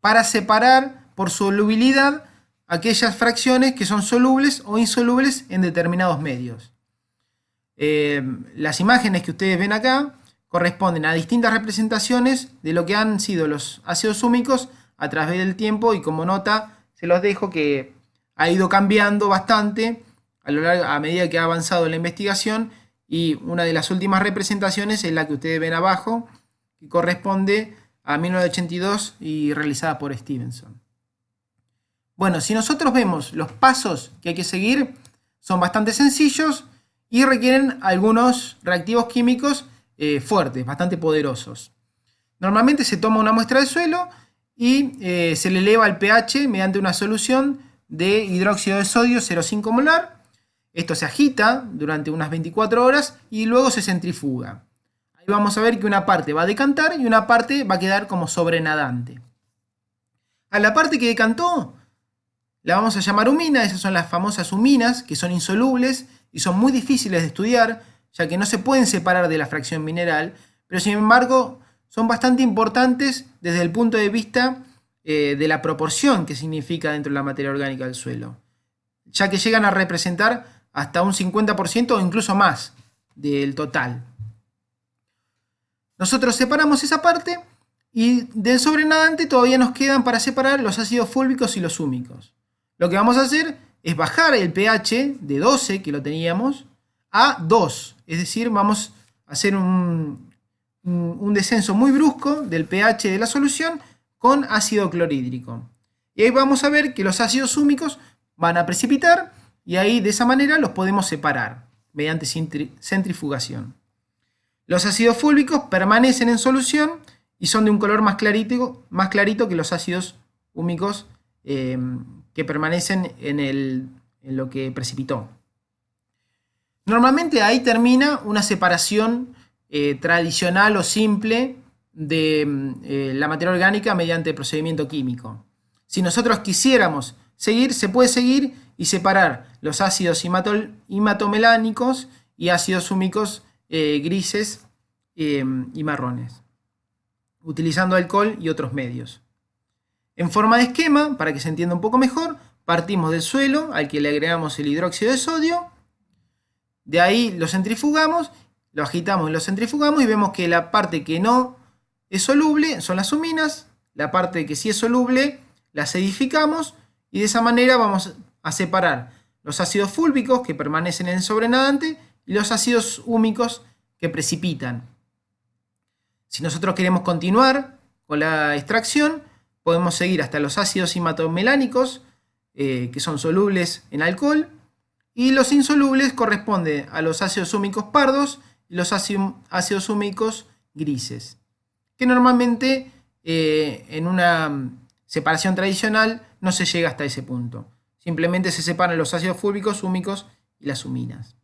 Speaker 1: para separar por solubilidad aquellas fracciones que son solubles o insolubles en determinados medios. Las imágenes que ustedes ven acá corresponden a distintas representaciones de lo que han sido los ácidos húmicos a través del tiempo, y como nota se los dejo que ha ido cambiando bastante a medida que ha avanzado la investigación, y una de las últimas representaciones es la que ustedes ven abajo, que corresponde a 1982 y realizada por Stevenson. Bueno, si nosotros vemos los pasos que hay que seguir, son bastante sencillos y requieren algunos reactivos químicos fuertes, bastante poderosos. Normalmente se toma una muestra de suelo y se le eleva el pH mediante una solución de hidróxido de sodio 0,5 molar. Esto se agita durante unas 24 horas y luego se centrifuga. Ahí vamos a ver que una parte va a decantar y una parte va a quedar como sobrenadante. A la parte que decantó la vamos a llamar humina. Esas son las famosas huminas, que son insolubles y son muy difíciles de estudiar, ya que no se pueden separar de la fracción mineral, pero sin embargo son bastante importantes desde el punto de vista de la proporción que significa dentro de la materia orgánica del suelo, ya que llegan a representar hasta un 50% o incluso más del total. Nosotros separamos esa parte y del sobrenadante todavía nos quedan para separar los ácidos fúlvicos y los húmicos. Lo que vamos a hacer es bajar el pH de 12, que lo teníamos, a 2. Es decir, vamos a hacer un descenso muy brusco del pH de la solución con ácido clorhídrico. Y ahí vamos a ver que los ácidos húmicos van a precipitar, y ahí de esa manera los podemos separar mediante centrifugación. Los ácidos fúlvicos permanecen en solución y son de un color más clarito que los ácidos húmicos que permanecen en lo que precipitó. Normalmente ahí termina una separación tradicional o simple de la materia orgánica mediante procedimiento químico. Si nosotros quisiéramos seguir, se puede seguir y separar los ácidos hematomelánicos y ácidos húmicos grises y marrones, utilizando alcohol y otros medios. En forma de esquema, para que se entienda un poco mejor, partimos del suelo al que le agregamos el hidróxido de sodio, de ahí lo centrifugamos, lo agitamos y lo centrifugamos, y vemos que la parte que no es soluble son las huminas, la parte que sí es soluble la acidificamos, y de esa manera vamos a separar los ácidos fúlvicos que permanecen en el sobrenadante y los ácidos húmicos que precipitan. Si nosotros queremos continuar con la extracción, podemos seguir hasta los ácidos hematomelánicos, que son solubles en alcohol, y los insolubles corresponden a los ácidos húmicos pardos y los ácidos húmicos grises, que normalmente en una separación tradicional no se llega hasta ese punto. Simplemente se separan los ácidos fúlvicos, húmicos y las huminas.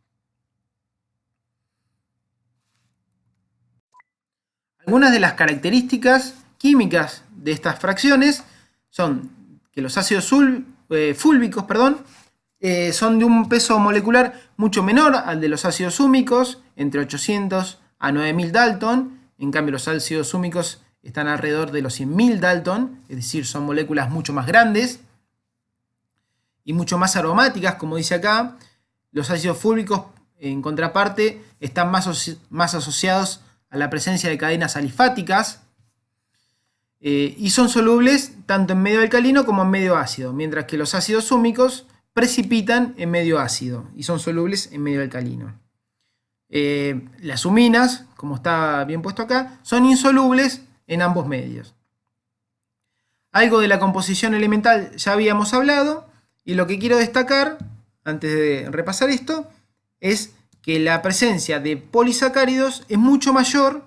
Speaker 1: Algunas de las características químicas de estas fracciones son que los ácidos fúlvicos son de un peso molecular mucho menor al de los ácidos húmicos, entre 800 a 9000 Dalton. En cambio, los ácidos húmicos están alrededor de los 100.000 Dalton, es decir, son moléculas mucho más grandes y mucho más aromáticas, como dice acá. Los ácidos fúlvicos, en contraparte, están más asociados a la presencia de cadenas alifáticas y son solubles tanto en medio alcalino como en medio ácido, mientras que los ácidos húmicos precipitan en medio ácido y son solubles en medio alcalino. Las huminas, como está bien puesto acá, son insolubles en ambos medios. Algo de la composición elemental ya habíamos hablado, y lo que quiero destacar, antes de repasar esto, es que la presencia de polisacáridos es mucho mayor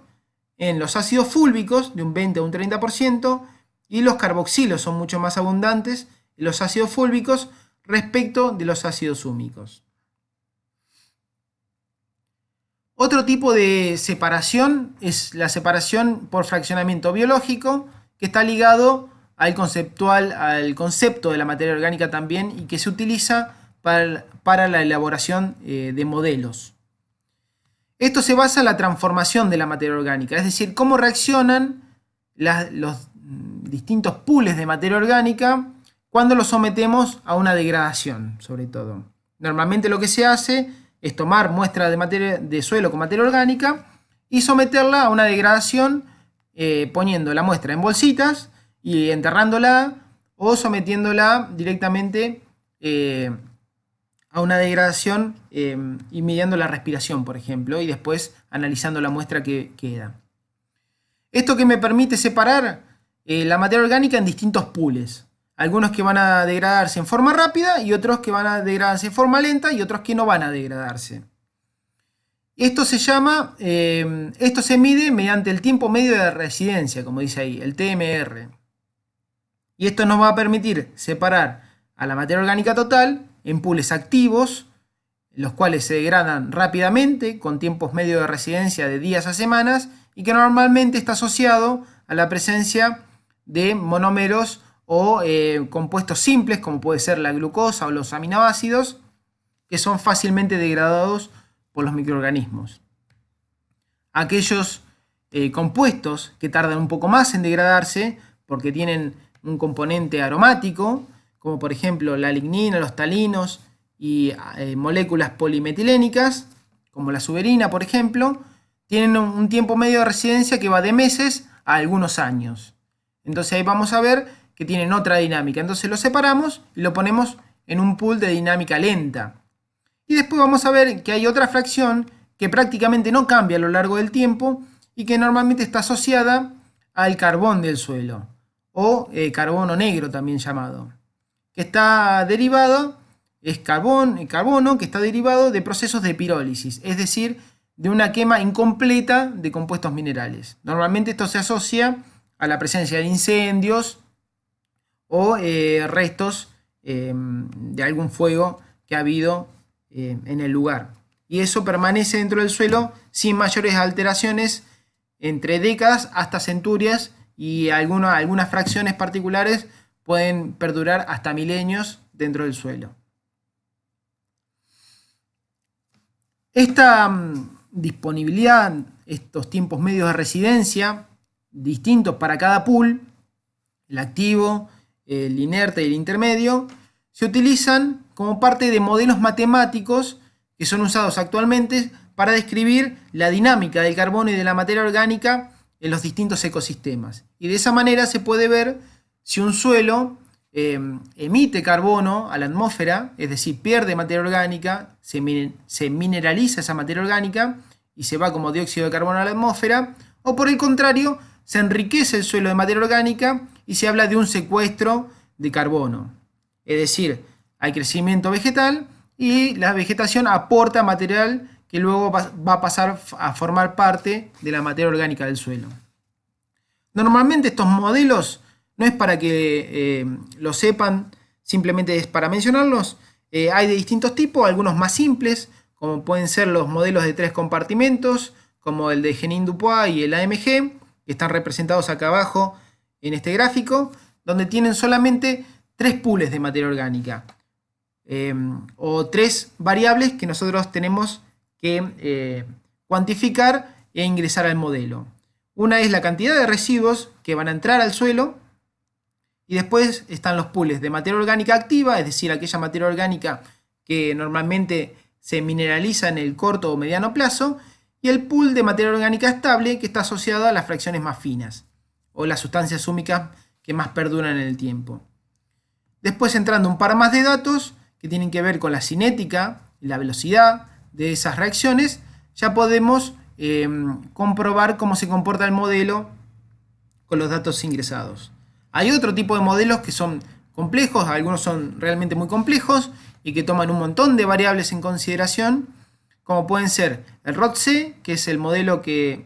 Speaker 1: en los ácidos fúlvicos, de un 20 a un 30%, y los carboxilos son mucho más abundantes en los ácidos fúlvicos respecto de los ácidos húmicos. Otro tipo de separación es la separación por fraccionamiento biológico, que está ligado al concepto de la materia orgánica también, y que se utiliza para la elaboración de modelos. Esto se basa en la transformación de la materia orgánica, es decir, cómo reaccionan los distintos pools de materia orgánica cuando los sometemos a una degradación, sobre todo. Normalmente lo que se hace es tomar muestras de suelo con materia orgánica y someterla a una degradación poniendo la muestra en bolsitas y enterrándola, o sometiéndola directamente a una degradación y midiendo la respiración, por ejemplo, y después analizando la muestra que queda. Esto que me permite separar la materia orgánica en distintos pools. Algunos que van a degradarse en forma rápida y otros que van a degradarse en forma lenta y otros que no van a degradarse. Esto se mide mediante el tiempo medio de residencia, como dice ahí, el TMR. Y esto nos va a permitir separar a la materia orgánica total en pools activos, los cuales se degradan rápidamente con tiempos medios de residencia de días a semanas, y que normalmente está asociado a la presencia de monómeros o compuestos simples, como puede ser la glucosa o los aminoácidos, que son fácilmente degradados por los microorganismos. Aquellos compuestos que tardan un poco más en degradarse porque tienen un componente aromático, como por ejemplo la lignina, los talinos y moléculas polimetilénicas, como la suberina, por ejemplo, tienen un tiempo medio de residencia que va de meses a algunos años. Entonces ahí vamos a ver que tienen otra dinámica. Entonces lo separamos y lo ponemos en un pool de dinámica lenta. Y después vamos a ver que hay otra fracción que prácticamente no cambia a lo largo del tiempo y que normalmente está asociada al carbón del suelo, o carbono negro también llamado, que está derivado, es carbono que está derivado de procesos de pirólisis, es decir, de una quema incompleta de compuestos minerales. Normalmente esto se asocia a la presencia de incendios o restos de algún fuego que ha habido en el lugar. Y eso permanece dentro del suelo sin mayores alteraciones entre décadas hasta centurias, y algunas fracciones particulares pueden perdurar hasta milenios dentro del suelo. Esta disponibilidad, estos tiempos medios de residencia distintos para cada pool, el activo, el inerte y el intermedio, se utilizan como parte de modelos matemáticos que son usados actualmente para describir la dinámica del carbono y de la materia orgánica en los distintos ecosistemas. Y de esa manera se puede ver si un suelo emite carbono a la atmósfera, es decir, pierde materia orgánica, se mineraliza esa materia orgánica y se va como dióxido de carbono a la atmósfera, o por el contrario, se enriquece el suelo de materia orgánica y se habla de un secuestro de carbono. Es decir, hay crecimiento vegetal y la vegetación aporta material que luego va a pasar a formar parte de la materia orgánica del suelo. Normalmente estos modelos no es para que lo sepan, simplemente es para mencionarlos. Hay de distintos tipos, algunos más simples, como pueden ser los modelos de 3 compartimentos, como el de Genin-Dupois y el AMG, que están representados acá abajo en este gráfico, donde tienen solamente 3 pools de materia orgánica, o 3 variables que nosotros tenemos que cuantificar e ingresar al modelo. Una es la cantidad de residuos que van a entrar al suelo, y después están los pools de materia orgánica activa, es decir, aquella materia orgánica que normalmente se mineraliza en el corto o mediano plazo, y el pool de materia orgánica estable, que está asociado a las fracciones más finas, o las sustancias húmicas que más perduran en el tiempo. Después, entrando un par más de datos que tienen que ver con la cinética y la velocidad de esas reacciones, ya podemos comprobar cómo se comporta el modelo con los datos ingresados. Hay otro tipo de modelos que son complejos, algunos son realmente muy complejos y que toman un montón de variables en consideración, como pueden ser el ROTC, que es el modelo que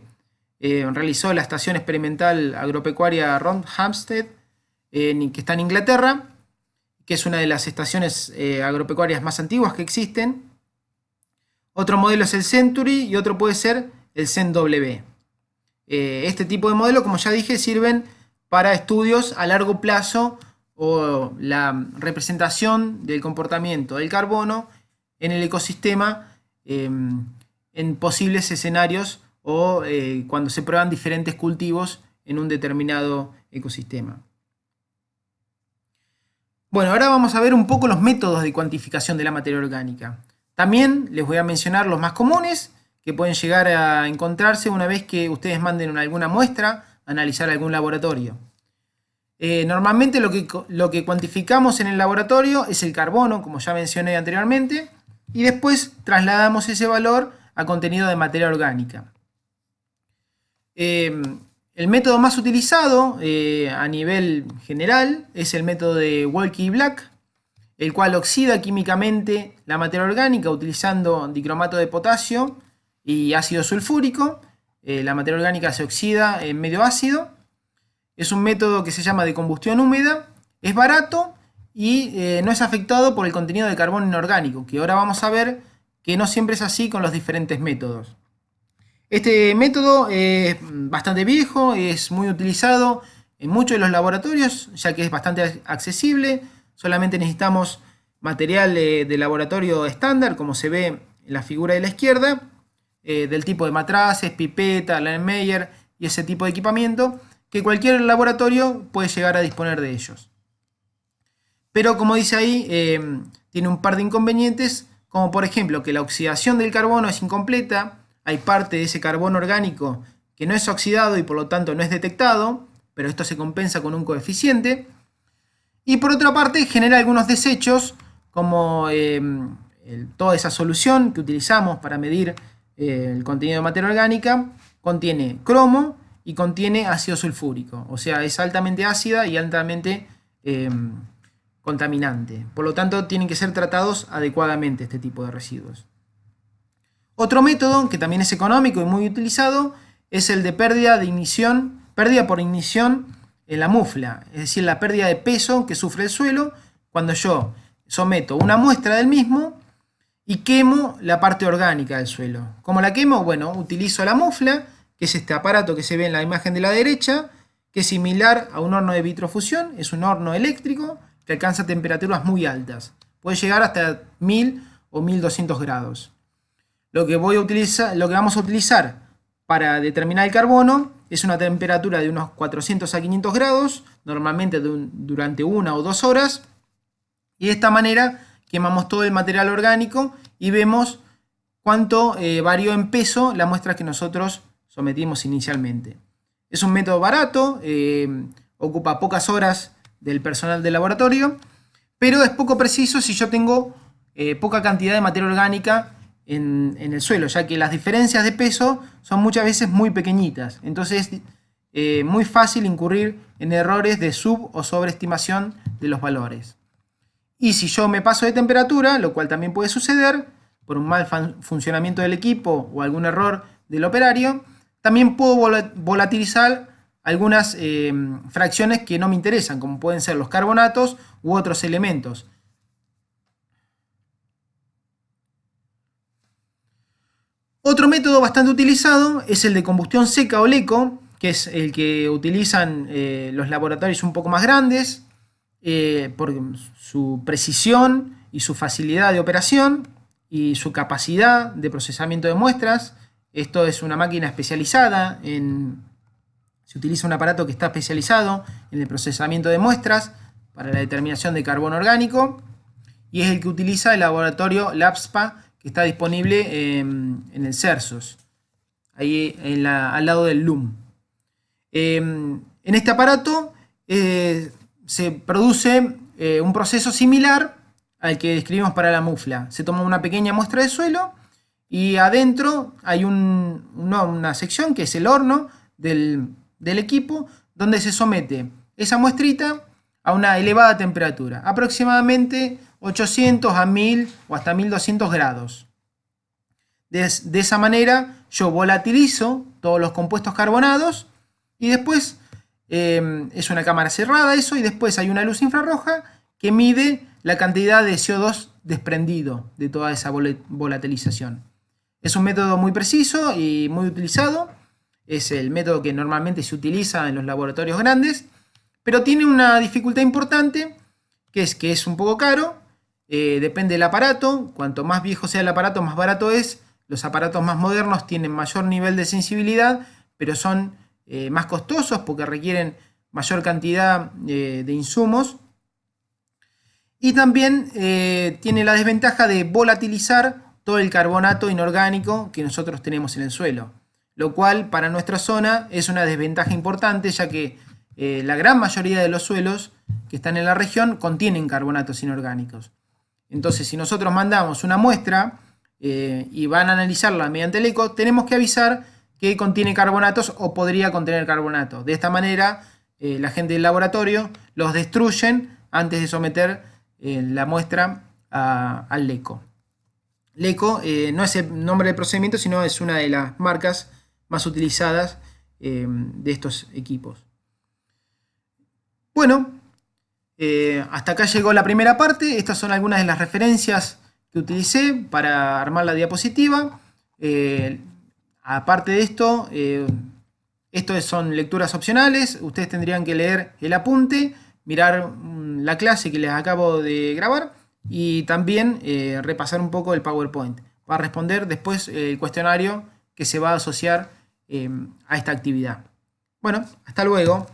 Speaker 1: realizó la Estación Experimental Agropecuaria Round Hampstead, que está en Inglaterra, que es una de las estaciones agropecuarias más antiguas que existen. Otro modelo es el Century y otro puede ser el CEN-W. Este tipo de modelo, como ya dije, sirven para estudios a largo plazo o la representación del comportamiento del carbono en el ecosistema en posibles escenarios o cuando se prueban diferentes cultivos en un determinado ecosistema. Bueno, ahora vamos a ver un poco los métodos de cuantificación de la materia orgánica. También les voy a mencionar los más comunes que pueden llegar a encontrarse una vez que ustedes manden alguna muestra a analizar algún laboratorio. Normalmente lo que cuantificamos en el laboratorio es el carbono, como ya mencioné anteriormente, y después trasladamos ese valor a contenido de materia orgánica. El método más utilizado a nivel general es el método de Wolke-Black, el cual oxida químicamente la materia orgánica utilizando dicromato de potasio y ácido sulfúrico. La materia orgánica se oxida en medio ácido. Es un método que se llama de combustión húmeda, es barato y no es afectado por el contenido de carbono inorgánico, que ahora vamos a ver que no siempre es así con los diferentes métodos. Este método es bastante viejo, es muy utilizado en muchos de los laboratorios, ya que es bastante accesible. Solamente necesitamos material de laboratorio estándar, como se ve en la figura de la izquierda, del tipo de matraces, pipeta, Erlenmeyer y ese tipo de equipamiento, que cualquier laboratorio puede llegar a disponer de ellos. Pero como dice ahí, tiene un par de inconvenientes, como por ejemplo que la oxidación del carbono es incompleta, hay parte de ese carbono orgánico que no es oxidado y por lo tanto no es detectado, pero esto se compensa con un coeficiente. Y por otra parte genera algunos desechos, como toda esa solución que utilizamos para medir el contenido de materia orgánica, contiene cromo y contiene ácido sulfúrico, o sea, es altamente ácida y altamente contaminante. Por lo tanto, tienen que ser tratados adecuadamente este tipo de residuos. Otro método, que también es económico y muy utilizado, es el de pérdida por ignición en la mufla, es decir, la pérdida de peso que sufre el suelo cuando yo someto una muestra del mismo y quemo la parte orgánica del suelo. ¿Cómo la quemo? Bueno, utilizo la mufla, que es este aparato que se ve en la imagen de la derecha, que es similar a un horno de vitrofusión, es un horno eléctrico que alcanza temperaturas muy altas. Puede llegar hasta 1000 o 1200 grados. Lo que vamos a utilizar para determinar el carbono es una temperatura de unos 400 a 500 grados, normalmente durante 1 o 2 horas, y de esta manera quemamos todo el material orgánico y vemos cuánto varió en peso la muestra que nosotros sometimos inicialmente. Es un método barato, ocupa pocas horas del personal del laboratorio, pero es poco preciso si yo tengo poca cantidad de materia orgánica en el suelo, ya que las diferencias de peso son muchas veces muy pequeñitas. Entonces es muy fácil incurrir en errores de sub- o sobreestimación de los valores. Y si yo me paso de temperatura, lo cual también puede suceder, por un mal funcionamiento del equipo o algún error del operario, también puedo volatilizar algunas fracciones que no me interesan, como pueden ser los carbonatos u otros elementos. Otro método bastante utilizado es el de combustión seca o LECO, que es el que utilizan los laboratorios un poco más grandes por su precisión y su facilidad de operación y su capacidad de procesamiento de muestras. Esto es una máquina especializada se utiliza un aparato que está especializado en el procesamiento de muestras para la determinación de carbono orgánico y es el que utiliza el laboratorio LABSPA, que está disponible en el CERSOS, ahí al lado del LUM. En este aparato se produce un proceso similar al que describimos para la mufla. Se toma una pequeña muestra de suelo y adentro hay una sección que es el horno del equipo, donde se somete esa muestrita a una elevada temperatura, aproximadamente 800 a 1000 o hasta 1200 grados. De esa manera yo volatilizo todos los compuestos carbonados y después es una cámara cerrada eso, y después hay una luz infrarroja que mide la cantidad de CO2 desprendido de toda esa volatilización. Es un método muy preciso y muy utilizado. Es el método que normalmente se utiliza en los laboratorios grandes, pero tiene una dificultad importante, que es un poco caro. Depende del aparato. Cuanto más viejo sea el aparato, más barato es. Los aparatos más modernos tienen mayor nivel de sensibilidad, pero son más costosos porque requieren mayor cantidad de insumos. Y también tiene la desventaja de volatilizar todo el carbonato inorgánico que nosotros tenemos en el suelo, lo cual para nuestra zona es una desventaja importante, ya que la gran mayoría de los suelos que están en la región contienen carbonatos inorgánicos. Entonces, si nosotros mandamos una muestra y van a analizarla mediante el eco, tenemos que avisar que contiene carbonatos o podría contener carbonatos. De esta manera, la gente del laboratorio los destruyen antes de someter la muestra al LECO. LECO no es el nombre del procedimiento, sino es una de las marcas más utilizadas de estos equipos. Bueno, hasta acá llegó la primera parte. Estas son algunas de las referencias que utilicé para armar la diapositiva. Aparte de esto, estos son lecturas opcionales. Ustedes tendrían que leer el apunte, mirar la clase que les acabo de grabar y también repasar un poco el PowerPoint para responder después el cuestionario que se va a asociar a esta actividad. Bueno, hasta luego.